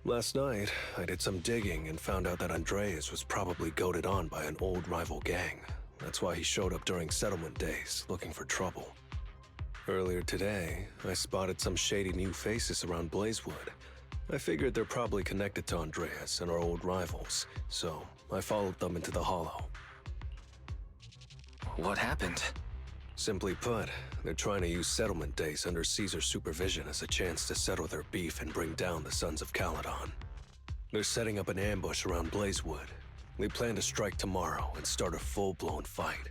Last night, I did some digging and found out that Andreas was probably goaded on by an old rival gang. That's why he showed up during settlement days, looking for trouble. Earlier today, I spotted some shady new faces around Blazewood. I figured they're probably connected to Andreas and our old rivals, so I followed them into the Hollow. What happened? Simply put, they're trying to use settlement days under Caesar's supervision as a chance to settle their beef and bring down the Sons of Caledon. They're setting up an ambush around Blazewood. They plan to strike tomorrow and start a full-blown fight.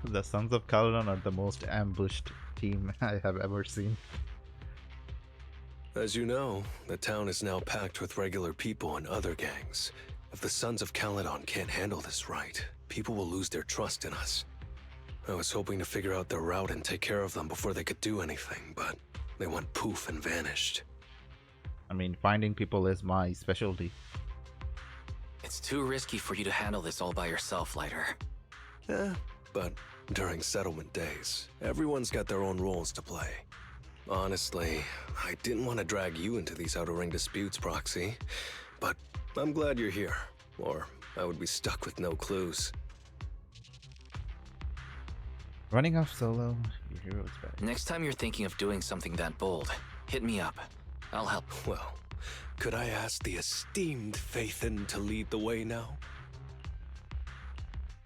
The Sons of Caledon are the most ambushed team I have ever seen. As you know, the town is now packed with regular people and other gangs. If the Sons of Caledon can't handle this right, people will lose their trust in us. I was hoping to figure out their route and take care of them before they could do anything, but they went poof and vanished. I mean, finding people is my specialty. It's too risky for you to handle this all by yourself, Lighter. But during settlement days, everyone's got their own roles to play. Honestly, I didn't want to drag you into these outer ring disputes, Proxy, but I'm glad you're here, or I would be stuck with no clues. Running off solo, your hero is back. Next time you're thinking of doing something that bold, hit me up. I'll help. Well, could I ask the esteemed Phaethon to lead the way now?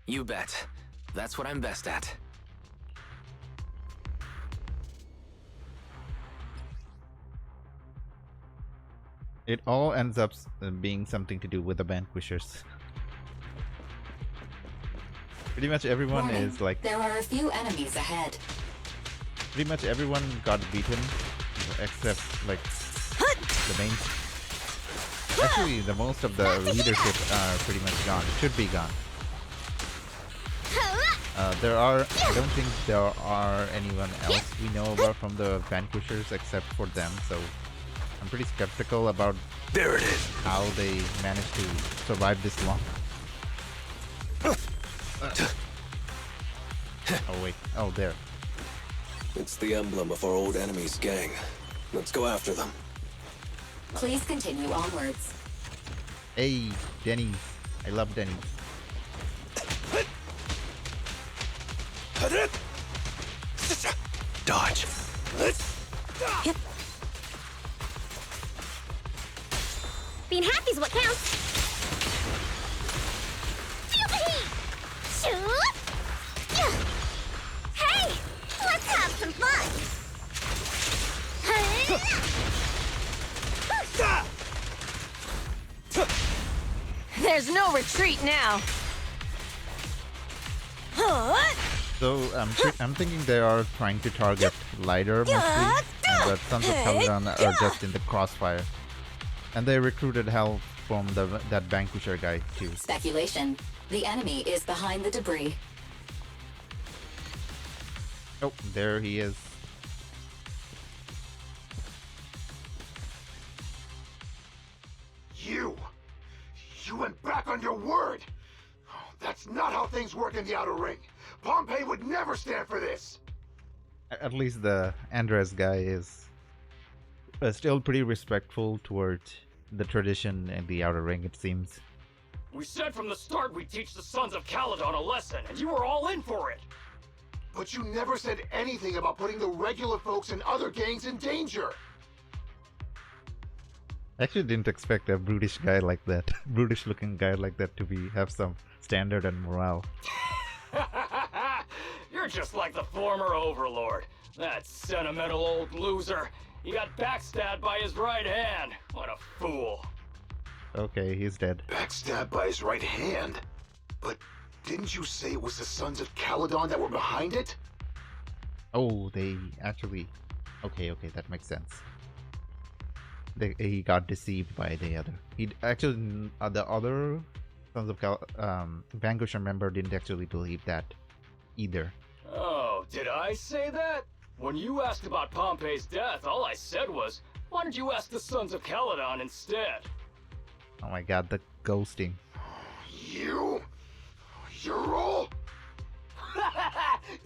You bet. That's what I'm best at. It all ends up being something to do with the Vanquishers. Pretty much everyone is like... There are a few enemies ahead. Pretty much everyone got beaten, except like the main... Actually, the most of the leadership are pretty much gone. Should be gone. I don't think there are anyone else we know about from the Vanquishers except for them, so I'm pretty skeptical about There it is. how they managed to survive this long. Oh wait, oh there. It's the emblem of our old enemy's gang. Let's go after them. Please continue onwards. Hey, Denny's. I love Denny's. Dodge. Being happy's what counts. Feel the heat. Shoot. Hey, let's have some fun. There's no retreat now. So I'm thinking they are trying to target Lighter mostly, and the Sons of Caledon are just in the crossfire. And they recruited help from that Vanquisher guy too. Speculation. The enemy is behind the debris. Oh, there he is. You went back on your word. Oh, that's not how things work in the Outer Ring. Pompeii would never stand for this. At least the Andres guy is still pretty respectful towards the tradition in the Outer Ring, it seems. We said from the start we'd teach the Sons of Caledon a lesson, and you were all in for it! But you never said anything about putting the regular folks and other gangs in danger. I actually didn't expect a brutish guy like that, brutish looking guy like that to have some standard and morale. You're just like the former Overlord. That sentimental old loser. He got backstabbed by his right hand. What a fool. Okay, he's dead. Backstabbed by his right hand? But didn't you say it was the Sons of Caledon that were behind it? Oh, they actually... Okay, that makes sense. He got deceived by the other. He actually... the other Sons of Vanquisher member didn't actually believe that either. Oh, did I say that? When you asked about Pompey's death, all I said was, why don't you ask the Sons of Caledon instead? Oh my god, the ghosting. You're all...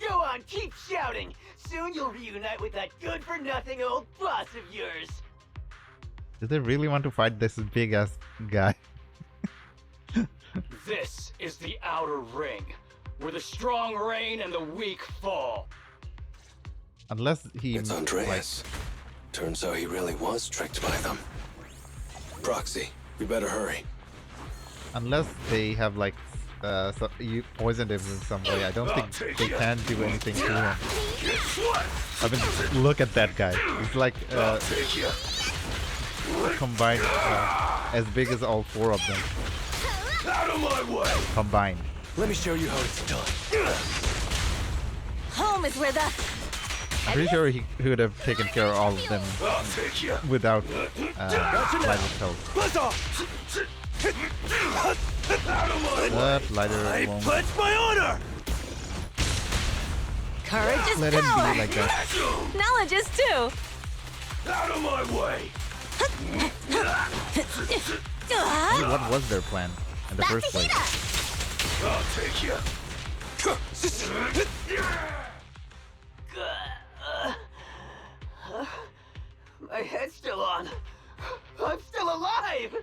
Go on, keep shouting! Soon you'll reunite with that good-for-nothing old boss of yours! Do they really want to fight this big-ass guy? This is the Outer Ring, where the strong reign and the weak fall. Unless he... It's Andreas. Turns out he really was tricked by them. Proxy, we better hurry. Unless they have like you poisoned him in some way, I don't think they can do anything to him. I mean, look at that guy. He's like combined, as big as all four of them. Out of my way! Combined. Let me show you how it's done. Home is where the... I'm pretty sure he could have taken care of all of them without Lighter's help. But Lighter won't Pledge my honor! Courage is let him power! be like that. Knowledge is too! Out of my way! Hey, what was their plan in the first place? I'll take you. My head's still on. I'm still alive!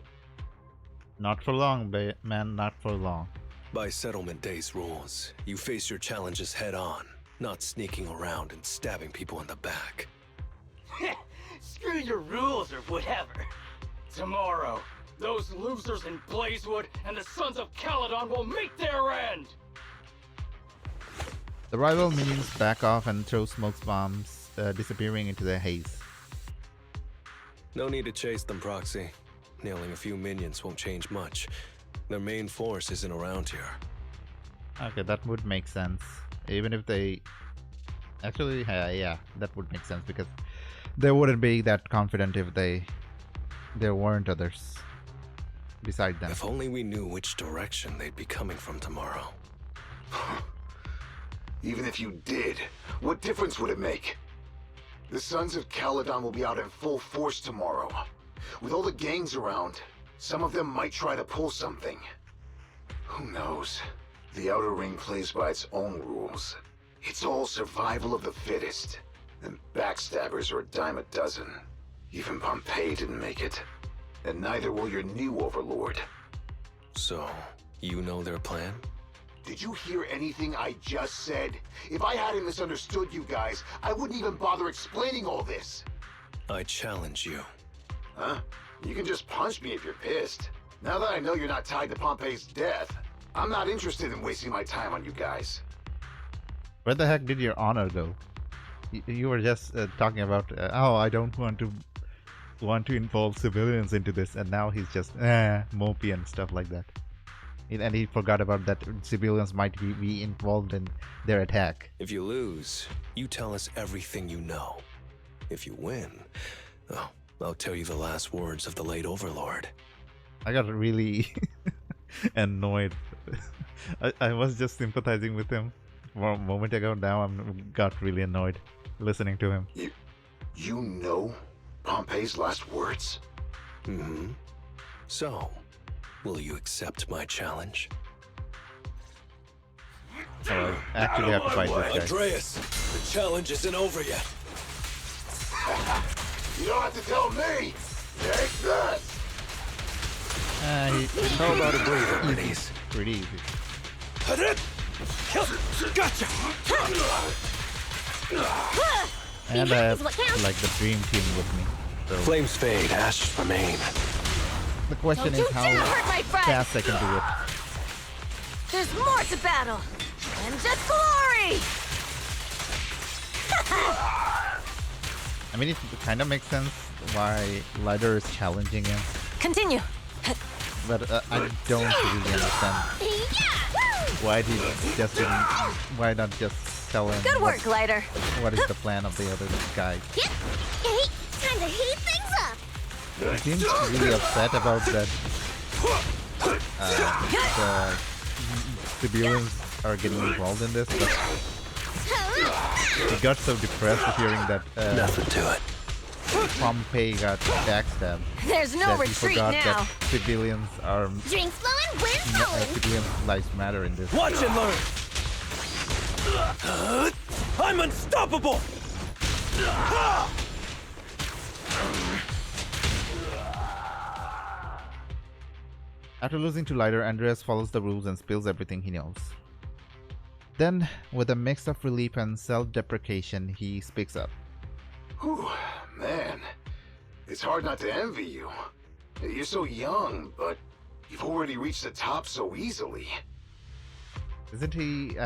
Not for long, man, not for long. By Settlement Day's rules, you face your challenges head on, not sneaking around and stabbing people in the back. Screw your rules or whatever. Tomorrow, those losers in Blazewood and the Sons of Caledon will meet their end! The rival minions back off and throw smoke bombs, disappearing into the haze. No need to chase them, Proxy. Nailing a few minions won't change much. Their main force isn't around here. Okay, that would make sense. Even if they... Actually, yeah, that would make sense because they wouldn't be that confident if there weren't others beside them. If only we knew which direction they'd be coming from tomorrow. Even if you did, what difference would it make? The Sons of Caledon will be out in full force tomorrow. With all the gangs around, some of them might try to pull something. Who knows? The Outer Ring plays by its own rules. It's all survival of the fittest. And backstabbers are a dime a dozen. Even Pompeii didn't make it. And neither will your new overlord. So, you know their plan? Did you hear anything I just said? If I hadn't misunderstood you guys, I wouldn't even bother explaining all this. I challenge you. Huh? You can just punch me if you're pissed. Now that I know you're not tied to Pompeii's death, I'm not interested in wasting my time on you guys. Where the heck did your honor go? You were just talking about, oh, I don't want to involve civilians into this, and now he's just mopey and stuff like that. And he forgot about that civilians might be involved in their attack. If you lose, you tell us everything you know. If you win, oh, I'll tell you the last words of the late Overlord. I got really annoyed. I was just sympathizing with him for a moment ago. Now I'm got really annoyed listening to him. You know Pompeii's last words? Mm-hmm. So, will you accept my challenge? Oh, I actually have to fight this guy. Andreas, the challenge isn't over yet. You don't have to tell me! Take this! How about a breather, please? Pretty easy. Gotcha! And I have like the dream team with me. So Flames fade, ashes remain. the question is how fast I can do it. There's more to battle than just glory! I mean, it kind of makes sense why Lighter is challenging him, Continue. but I don't really understand why he just didn't. Why not just tell him Good work, Lighter. what is the plan of the other guy? Time to heat things up. He seems really upset about that. The civilians are getting involved in this, but he got so depressed hearing that Nothing to it. Pompei got backstabbed There's no that he retreat forgot now. that civilians are Drinks flowing, wind blowing. civilians' lives matter in this. Watch and learn! I'm unstoppable! After losing to Lighter, Andreas follows the rules and spills everything he knows. Then, with a mix of relief and self-deprecation, he speaks up. Whew, man. It's hard not to envy you. You're so young, but you've already reached the top so easily. Isn't he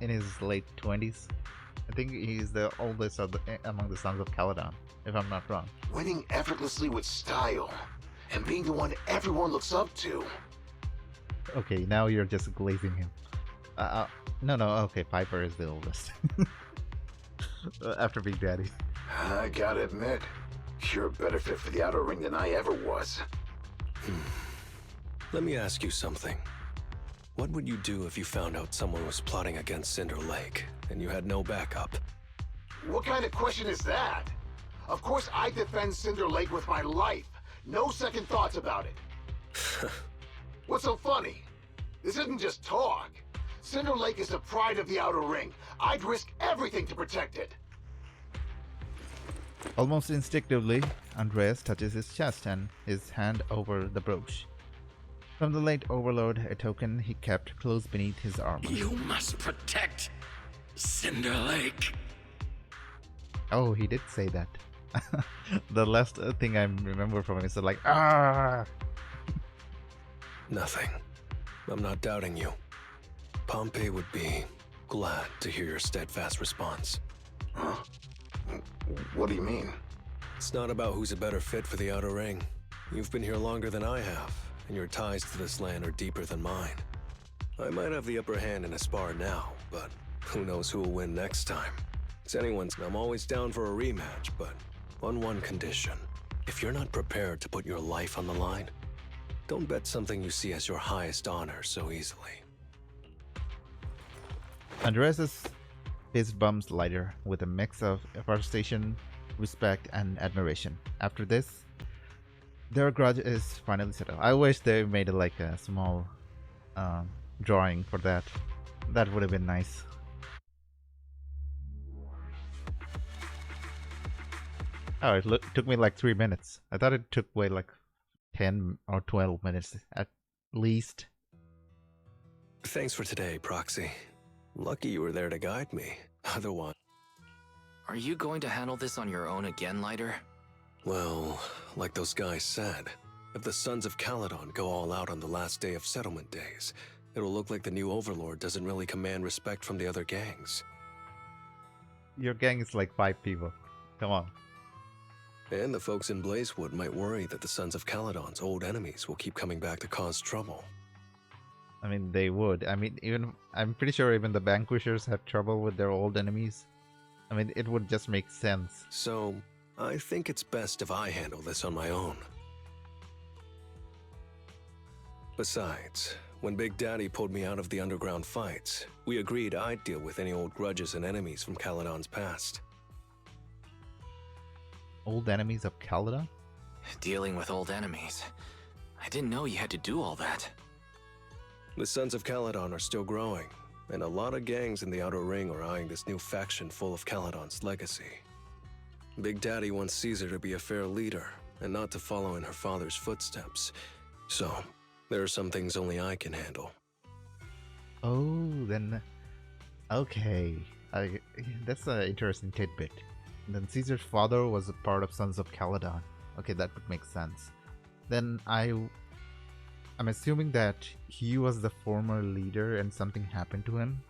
in his late 20s? I think he's the oldest among the Sons of Caledon, if I'm not wrong. Winning effortlessly with style, and being the one everyone looks up to. Okay, now you're just glazing him. No, okay, Piper is the oldest. After Big Daddy. I gotta admit, you're a better fit for the Outer Ring than I ever was. Let me ask you something. What would you do if you found out someone was plotting against Cinder Lake, and you had no backup? What kind of question is that? Of course I defend Cinder Lake with my life. No second thoughts about it. What's so funny? This isn't just talk. Cinder Lake is the pride of the Outer Ring. I'd risk everything to protect it. Almost instinctively, Andreas touches his chest and his hand over the brooch. From the late Overlord, a token he kept close beneath his armor. You must protect Cinder Lake. Oh, he did say that. The last thing I remember from him is like, ah! Nothing. I'm not doubting you. Pompei would be glad to hear your steadfast response. Huh? What do you mean? It's not about who's a better fit for the Outer Ring. You've been here longer than I have, and your ties to this land are deeper than mine. I might have the upper hand in a spar now, but who knows who will win next time. It's anyone's. I'm always down for a rematch, but on one condition. If you're not prepared to put your life on the line, don't bet something you see as your highest honor so easily. Andreas's fist bumps Lighter with a mix of frustration respect, and admiration. After this, their grudge is finally settled. I wish they made like a small drawing for that. That would have been nice. Oh, it took me like 3 minutes. I thought it took way like 10 or 12 minutes at least. Thanks for today, Proxy. Lucky you were there to guide me. Otherwise... Are you going to handle this on your own again, Lighter? Well, like those guys said, if the Sons of Caledon go all out on the last day of settlement days, it'll look like the new Overlord doesn't really command respect from the other gangs. Your gang is like 5 people. Come on. And the folks in Blazewood might worry that the Sons of Caledon's old enemies will keep coming back to cause trouble. I mean, they would. I mean, I'm pretty sure even the Vanquishers had trouble with their old enemies. I mean, it would just make sense. So, I think it's best if I handle this on my own. Besides, when Big Daddy pulled me out of the underground fights, we agreed I'd deal with any old grudges and enemies from Caledon's past. Old enemies of Caledon? Dealing with old enemies. I didn't know you had to do all that. The Sons of Caledon are still growing, and a lot of gangs in the Outer Ring are eyeing this new faction full of Caledon's legacy. Big Daddy wants Caesar to be a fair leader, and not to follow in her father's footsteps. So, there are some things only I can handle. Oh, then... Okay. That's an interesting tidbit. Then Caesar's father was a part of Sons of Caledon. Okay, that would make sense. Then I'm assuming that he was the former leader and something happened to him.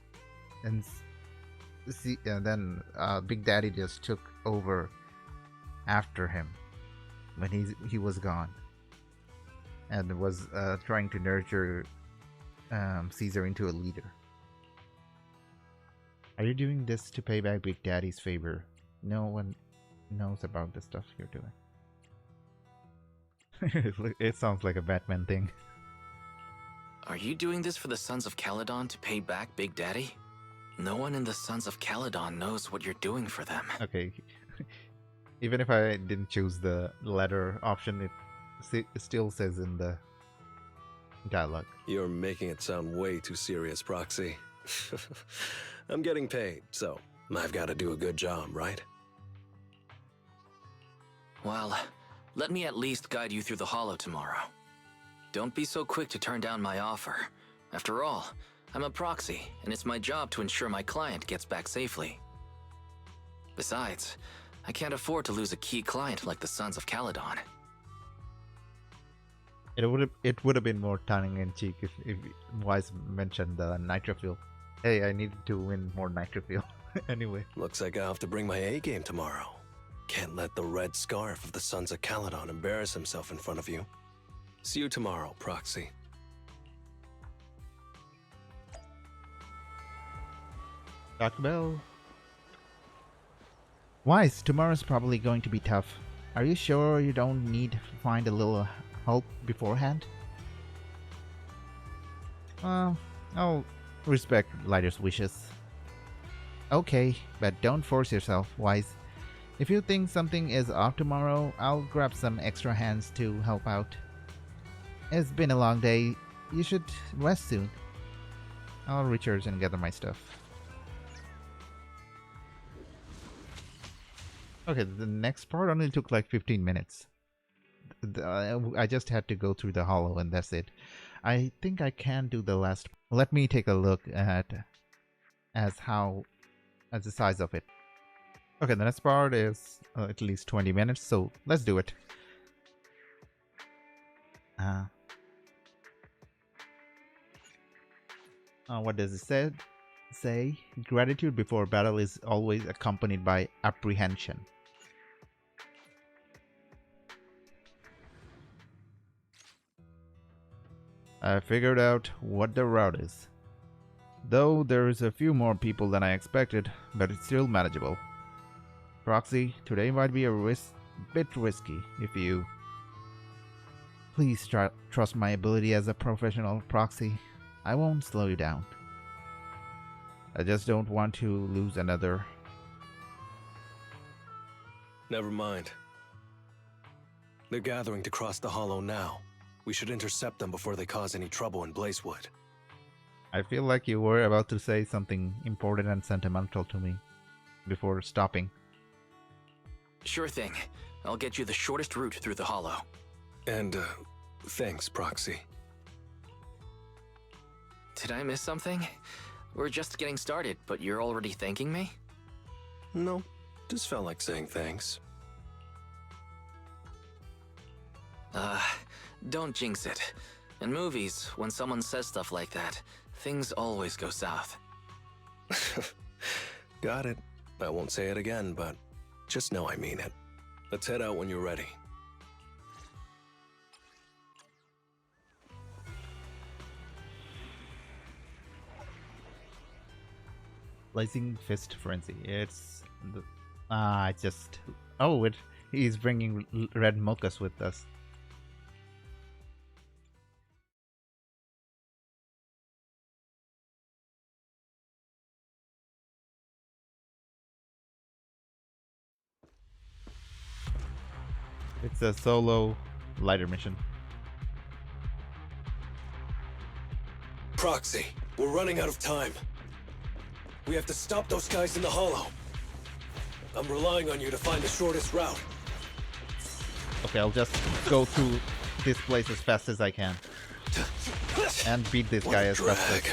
And then Big Daddy just took over after him when he was gone. And was trying to nurture Caesar into a leader. Are you doing this to pay back Big Daddy's favor? No one knows about the stuff you're doing. It sounds like a Batman thing. Are you doing this for the Sons of Caledon to pay back Big Daddy? No one in the Sons of Caledon knows what you're doing for them. Okay. Even if I didn't choose the latter option, it still says in the dialogue. You're making it sound way too serious, Proxy. I'm getting paid, so I've got to do a good job, right? Well, let me at least guide you through the Hollow tomorrow. Don't be so quick to turn down my offer. After all, I'm a proxy, and it's my job to ensure my client gets back safely. Besides, I can't afford to lose a key client like the Sons of Caledon. It would have been more tongue-in-cheek if Wise mentioned the nitrophyll. Hey, I needed to win more nitrophyll. Anyway. Looks like I'll have to bring my A-game tomorrow. Can't let the red scarf of the Sons of Caledon embarrass himself in front of you. See you tomorrow, Proxy. Taco Bell. Wise, tomorrow's probably going to be tough. Are you sure you don't need to find a little help beforehand? I'll respect Lighter's wishes. Okay, but don't force yourself, Wise. If you think something is off tomorrow, I'll grab some extra hands to help out. It's been a long day. You should rest soon. I'll recharge and gather my stuff. Okay, the next part only took like 15 minutes. I just had to go through the hollow and that's it. I think I can do the last. Let me take a look at the size of it. Okay, the next part is at least 20 minutes, so let's do it. What does it say? Gratitude before battle is always accompanied by apprehension. I figured out what the route is. Though there's a few more people than I expected, but it's still manageable. Proxy, today might be a bit risky if you... Please trust my ability as a professional proxy. I won't slow you down. I just don't want to lose another Never mind. They're gathering to cross the hollow now. We should intercept them before they cause any trouble in Blazewood. I feel like you were about to say something important and sentimental to me before stopping. Sure thing. I'll get you the shortest route through the hollow. And, thanks, Proxy. Did I miss something? We're just getting started, but you're already thanking me? No, just felt like saying thanks. Don't jinx it. In movies, when someone says stuff like that, things always go south. Got it. I won't say it again, but just know I mean it. Let's head out when you're ready. Blazing Fist Frenzy. It's the... just... Oh, he's bringing red mochas with us. It's a solo lighter mission. Proxy, we're running out of time. We have to stop those guys in the hollow. I'm relying on you to find the shortest route. Okay, I'll just go through this place as fast as I can. And beat this guy as fast as...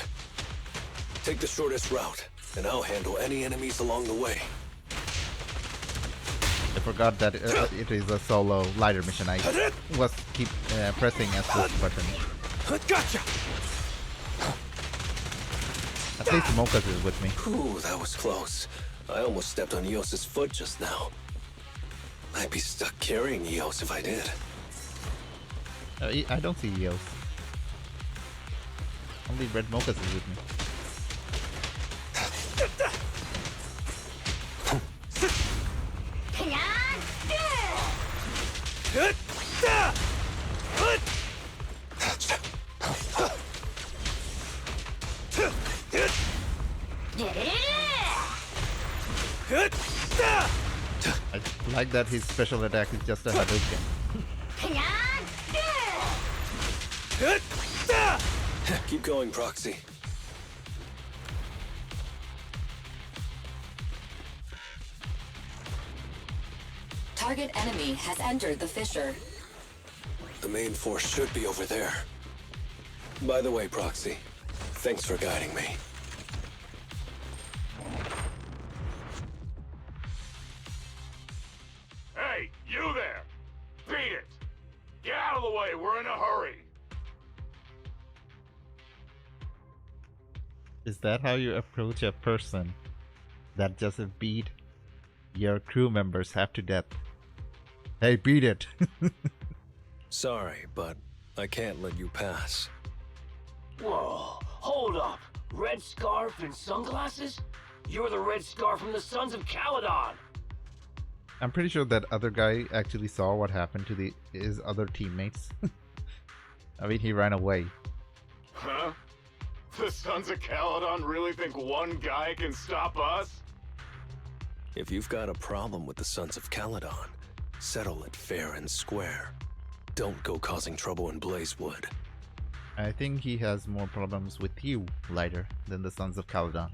Take the shortest route, and I'll handle any enemies along the way. I forgot that it is a solo lighter mission. I was keep pressing S button. Gotcha! At least Mochas is with me. Ooh, that was close. I almost stepped on Eos's foot just now. I'd be stuck carrying Eos if I did. I don't see Eos. Only Red Mochas is with me. I like that his special attack is just a Hadouken. Keep going, Proxy. Target enemy has entered the fissure. The main force should be over there. By the way, Proxy, thanks for guiding me. Hey, you there! Beat it! Get out of the way, we're in a hurry! Is that how you approach a person that just beat your crew members half to death? Hey, beat it! Sorry, but I can't let you pass. Whoa, hold up. Red scarf and sunglasses? You're the red scarf from the Sons of Caledon! I'm pretty sure that other guy actually saw what happened to his other teammates. I mean, he ran away. Huh? The Sons of Caledon really think one guy can stop us? If you've got a problem with the Sons of Caledon, settle it fair and square. Don't go causing trouble in Blazewood. I think he has more problems with you, Lighter, than the Sons of Caledon.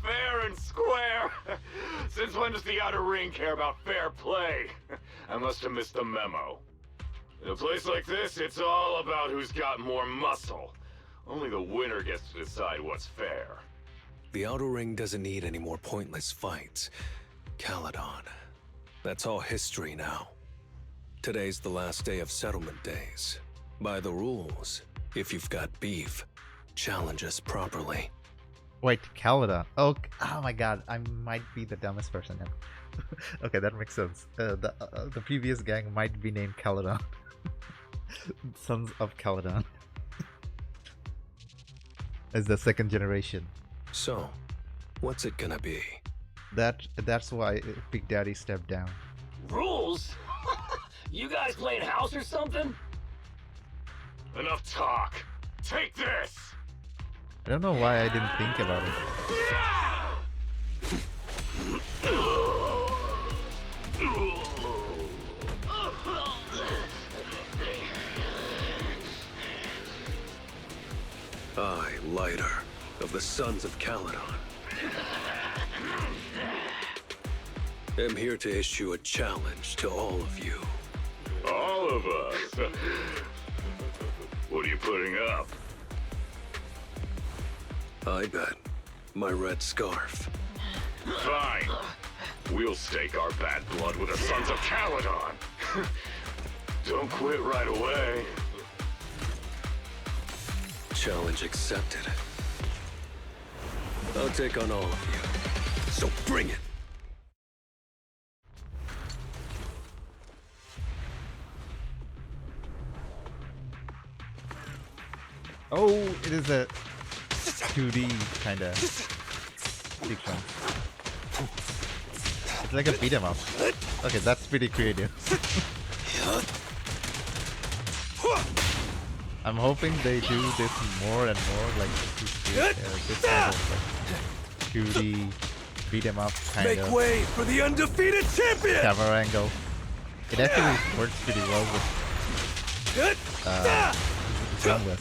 Fair and square? Since when does the Outer Ring care about fair play? I must have missed the memo. In a place like this, it's all about who's got more muscle. Only the winner gets to decide what's fair. The Outer Ring doesn't need any more pointless fights. Caledon. That's all history now. Today's the last day of settlement days. By the rules, if you've got beef, challenge us properly. Wait, Caledon. Oh my god, I might be the dumbest person now. Okay, that makes sense. The previous gang might be named Caledon. Sons of Caledon. As the second generation. So, what's it gonna be? That's why Big Daddy stepped down. Rules? You guys playing house or something? Enough talk. Take this! I don't know why I didn't think about it. I, Lighter, of the Sons of Caledon, am here to issue a challenge to all of you. All of us? What are you putting up? I bet my red scarf. Fine. We'll stake our bad blood with the Sons of Caledon. Don't quit right away. Challenge accepted. I'll take on all of you. So bring it! Oh, it is a 2D kind of sequence. It's like a beat 'em up. Okay, that's pretty creative. I'm hoping they do this more and more, like this kind of like 2D beat 'em up kind Make of way for the undefeated champion! camera angle. It actually works pretty well with Zenless.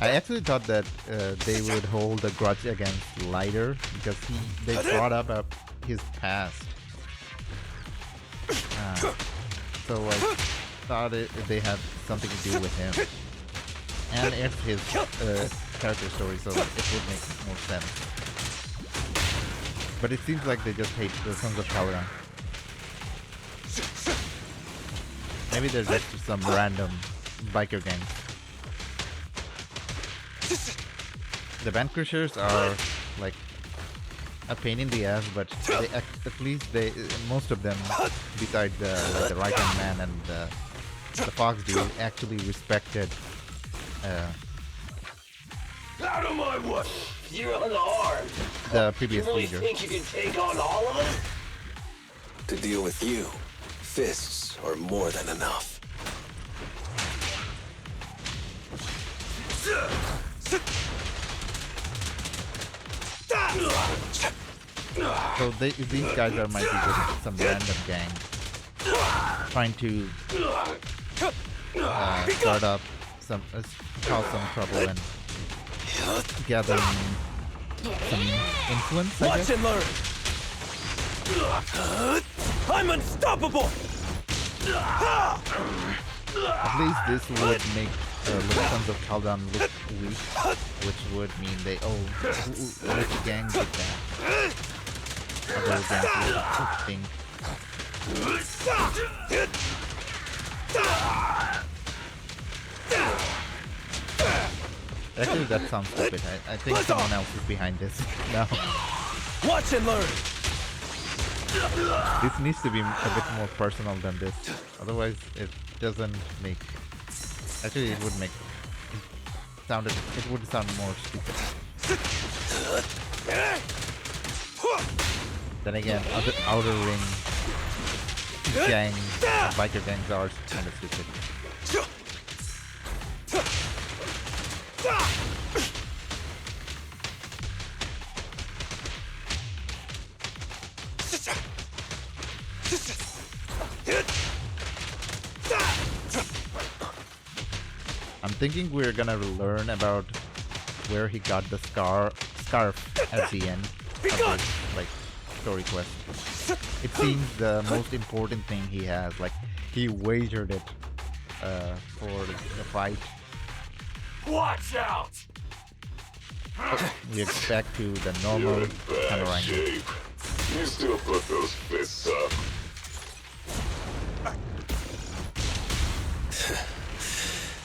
I actually thought that they would hold a grudge against Lighter because they brought up his past. So I thought they had something to do with him. And it's his character story, so it would make more sense. But it seems like they just hate the Sons of Caledon. Maybe they're just some random biker gangs. The Vanquishers are like a pain in the ass, but they, at least most of them, besides the right hand man and the fox dude, actually respected. Out of my way! You're unarmed. The previous You really leader. think you can take on all of us? To deal with you, fists are more than enough. So these guys are might be just some random gang trying to start up cause some trouble and gather some influence, I guess. Watch and learn! I'm unstoppable! At least this would make the Sons of Caledon look weak, which would mean they which gang did that? Other gangs would think. Actually, that sounds stupid. I think someone else is behind this now. Watch and learn! This needs to be a bit more personal than this. Otherwise, it doesn't make. Actually, it would make. It would sound more stupid. Then again, other outer ring gang, biker gangs are kind of stupid. I'm thinking we're gonna learn about where he got the scarf at the end of his, like, story quest. It seems the most important thing he has. Like, he wagered it for the fight. Watch out! We expect to the normal You're in bad panorama. shape. You still put those fists up.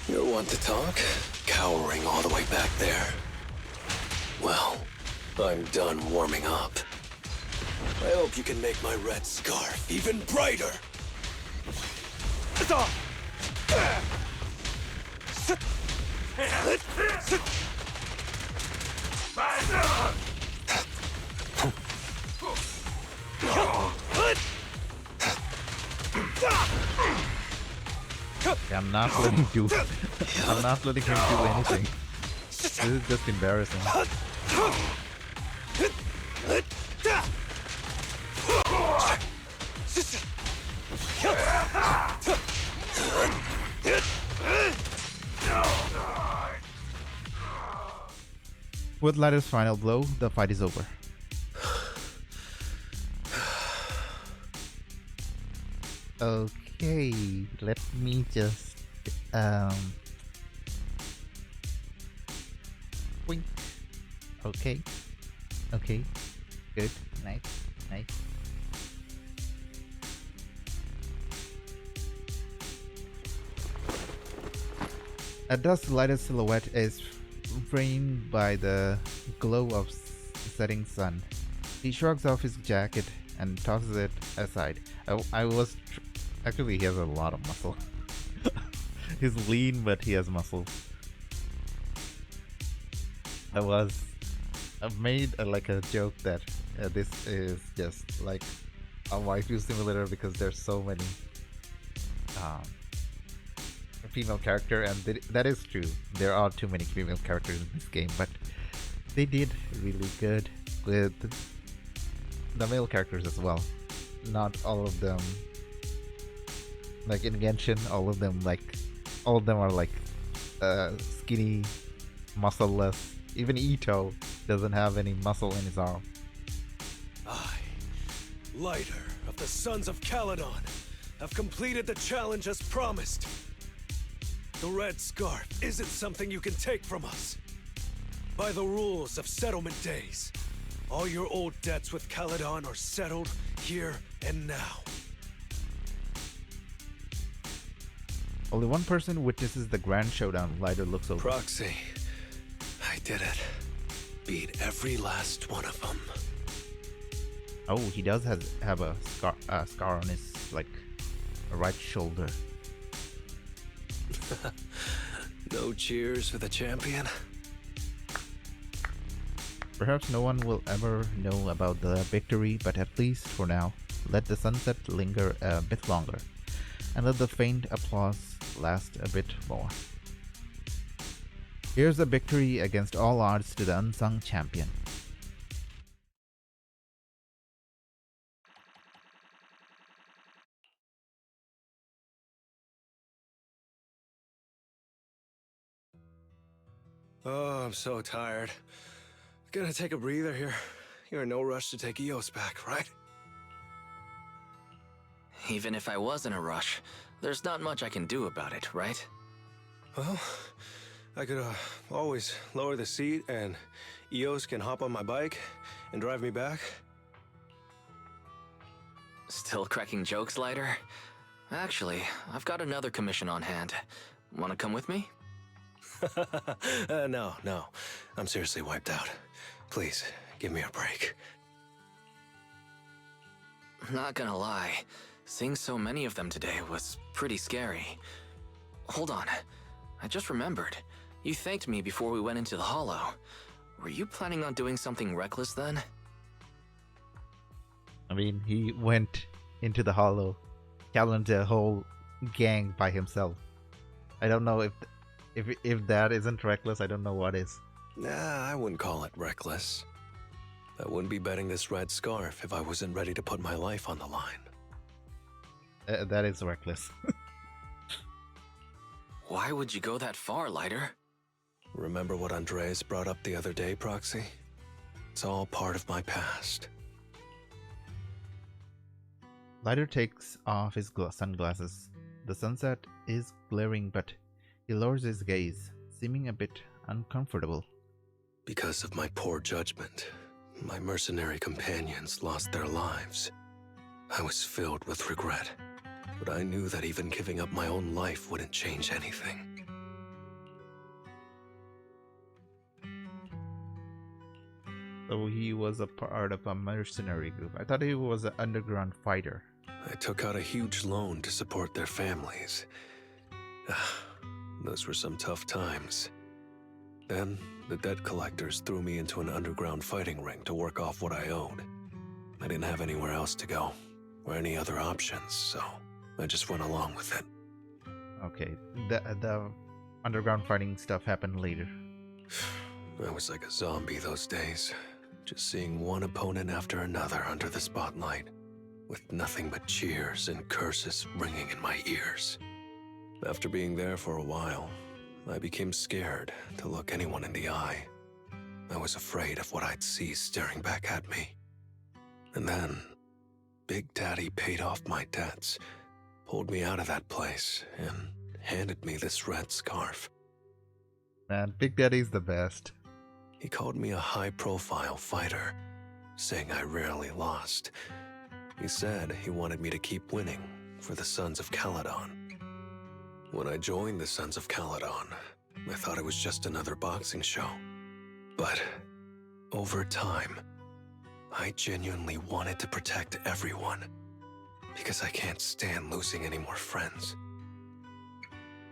You're one to talk, cowering all the way back there. Well, I'm done warming up. I hope you can make my red scarf even brighter. I'm not letting I'm not letting him do anything. This is just embarrassing. With Lighter's final blow, the fight is over. Okay, let me just wink. Okay. Okay. Good. Nice. Nice. Thus, Lighter's silhouette is framed by the glow of setting sun. He shrugs off his jacket and tosses it aside. Actually, he has a lot of muscle. He's lean, but he has muscle. I've made like a joke that this is just like a waifu simulator because there's so many female character, and that is true. There are too many female characters in this game, but they did really good with the male characters as well. Not all of them, like in Genshin, all of them are like skinny, muscleless. Even Ito doesn't have any muscle in his arm. I, Lighter of the Sons of Caledon, have completed the challenge as promised. The red scarf isn't something you can take from us. By the rules of settlement days, all your old debts with Caledon are settled here and now. Only one person witnesses the grand showdown. Lighter looks over. Proxy, I did it. Beat every last one of them. Oh, he does have a scar on his right shoulder. No cheers for the champion? Perhaps no one will ever know about the victory, but at least for now, let the sunset linger a bit longer, and let the faint applause last a bit more. Here's a victory against all odds to the Unsung Champion. Oh, I'm so tired. Gonna take a breather here. You're in no rush to take Eos back, right? Even if I was in a rush, there's not much I can do about it, right? Well, I could always lower the seat and Eos can hop on my bike and drive me back. Still cracking jokes, Lighter? Actually, I've got another commission on hand. Wanna come with me? No. I'm seriously wiped out. Please, give me a break. Not gonna lie, seeing so many of them today was pretty scary. Hold on, I just remembered. You thanked me before we went into the Hollow. Were you planning on doing something reckless then? I mean, he went into the Hollow, challenged a whole gang by himself. I don't know if that isn't reckless, I don't know what is. Nah, I wouldn't call it reckless. I wouldn't be betting this red scarf if I wasn't ready to put my life on the line. That is reckless. Why would you go that far, Lighter? Remember what Andreas brought up the other day, Proxy? It's all part of my past. Lighter takes off his sunglasses. The sunset is glaring, but he lowers his gaze, seeming a bit uncomfortable. Because of my poor judgment, my mercenary companions lost their lives. I was filled with regret, but I knew that even giving up my own life wouldn't change anything. So he was a part of a mercenary group. I thought he was an underground fighter. I took out a huge loan to support their families. Those were some tough times. Then, the debt collectors threw me into an underground fighting ring to work off what I owed. I didn't have anywhere else to go, or any other options, so I just went along with it. Okay, the underground fighting stuff happened later. I was like a zombie those days, just seeing one opponent after another under the spotlight, with nothing but cheers and curses ringing in my ears. After being there for a while, I became scared to look anyone in the eye. I was afraid of what I'd see staring back at me. And then, Big Daddy paid off my debts, pulled me out of that place, and handed me this red scarf. Man, Big Daddy's the best. He called me a high-profile fighter, saying I rarely lost. He said he wanted me to keep winning for the Sons of Caledon. When I joined the Sons of Caledon, I thought it was just another boxing show. But over time, I genuinely wanted to protect everyone, because I can't stand losing any more friends.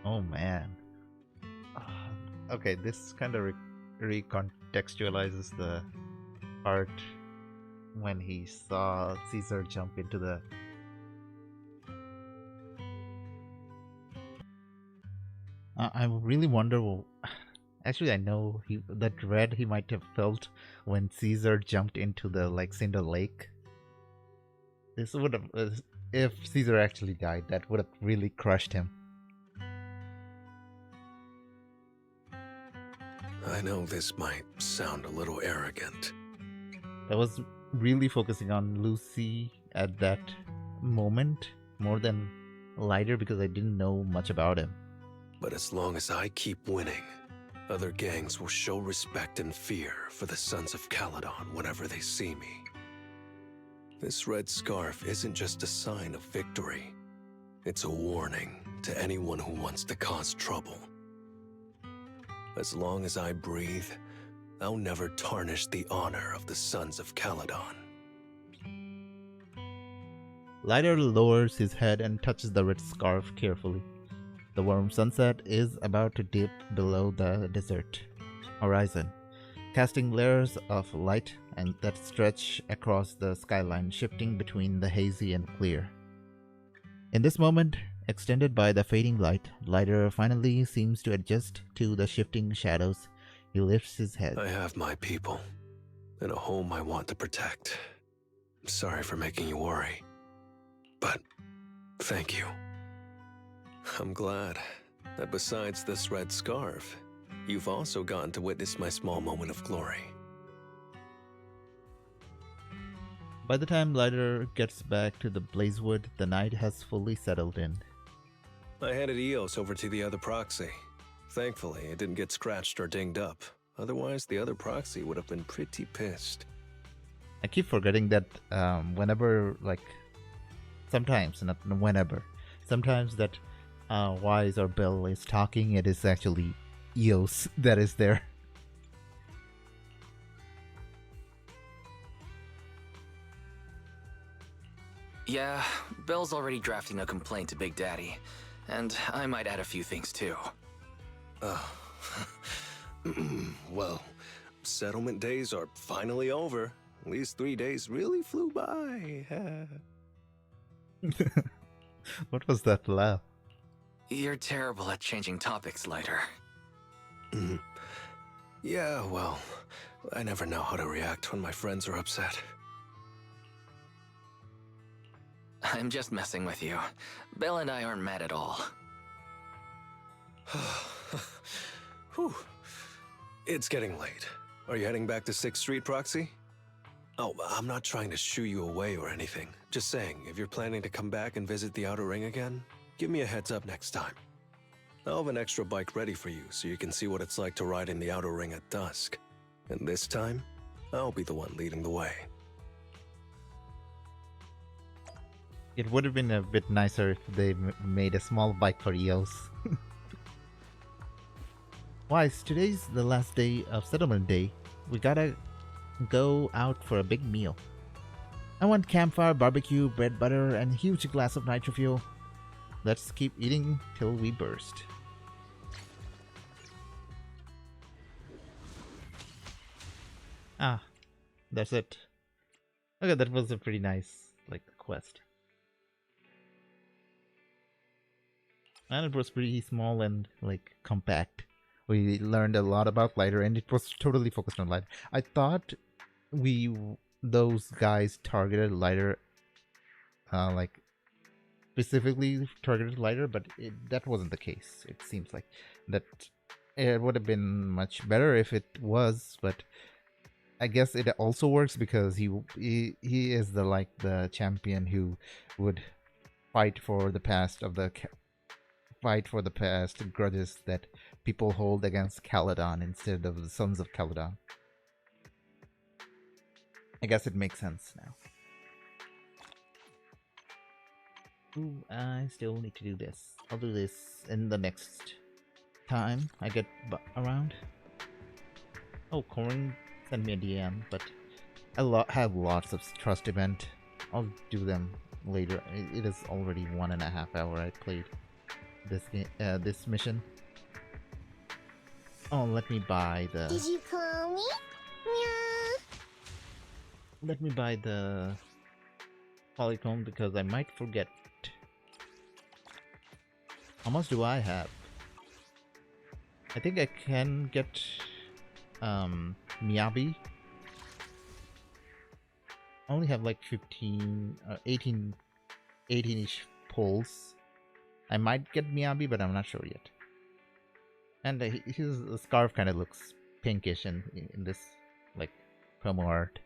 Oh man. Okay, this kind of recontextualizes the part when he saw Caesar jump into the... I really wonder... Actually, I know the dread he might have felt when Caesar jumped into the Cinder Lake. This would have... if Caesar actually died, that would have really crushed him. I know this might sound a little arrogant. I was really focusing on Lucy at that moment more than Lighter because I didn't know much about him. But as long as I keep winning, other gangs will show respect and fear for the Sons of Caledon whenever they see me. This red scarf isn't just a sign of victory. It's a warning to anyone who wants to cause trouble. As long as I breathe, I'll never tarnish the honor of the Sons of Caledon. Lighter lowers his head and touches the red scarf carefully. The warm sunset is about to dip below the desert horizon, casting layers of light and that stretch across the skyline, shifting between the hazy and clear. In this moment, extended by the fading light, Lighter finally seems to adjust to the shifting shadows. He lifts his head. I have my people, and a home I want to protect. I'm sorry for making you worry, but thank you. I'm glad that besides this red scarf, you've also gotten to witness my small moment of glory. By the time Lighter gets back to the Blazewood, the night has fully settled in. I handed Eos over to the other proxy. Thankfully, it didn't get scratched or dinged up. Otherwise, the other proxy would have been pretty pissed. I keep forgetting that whenever, sometimes, not whenever, sometimes that Wise or Bill is talking, it is actually Eos that is there. Yeah, Bell's already drafting a complaint to Big Daddy. And I might add a few things too. Well, settlement days are finally over. These 3 days really flew by. What was that laugh? You're terrible at changing topics, Lighter. Yeah, well, I never know how to react when my friends are upset. I'm just messing with you. Bell and I aren't mad at all. Whew. It's getting late. Are you heading back to 6th Street, Proxy? Oh, I'm not trying to shoo you away or anything. Just saying, if you're planning to come back and visit the Outer Ring again, give me a heads up next time. I'll have an extra bike ready for you so you can see what it's like to ride in the Outer Ring at dusk. And this time, I'll be the one leading the way. It would have been a bit nicer if they made a small bike for Eos. Wise, today's the last day of Settlement Day. We gotta go out for a big meal. I want campfire, barbecue, bread butter, and a huge glass of nitro fuel. Let's keep eating till we burst. Ah, that's it. Okay, that was a pretty nice, quest. And it was pretty small and, compact. We learned a lot about Lighter, and it was totally focused on Lighter. I thought those guys targeted lighter, like specifically targeted lighter, but that wasn't the case. It seems like that it would have been much better if it was, but I guess it also works because he is the champion who would fight for the past grudges that people hold against Caledon instead of the Sons of Caledon. I guess it makes sense now. Ooh, I still need to do this. I'll do this in the next time I get around. Oh, Corin sent me a DM, but I have lots of trust event. I'll do them later. It is already 1.5 hours I played this mission. Oh, let me buy the. Did you call me? Yeah. Let me buy the polycomb because I might forget. How much do I have? I think I can get Miyabi. I only have like 18-ish pulls. I might get Miyabi, but I'm not sure yet. And his scarf kind of looks pinkish in this like promo art.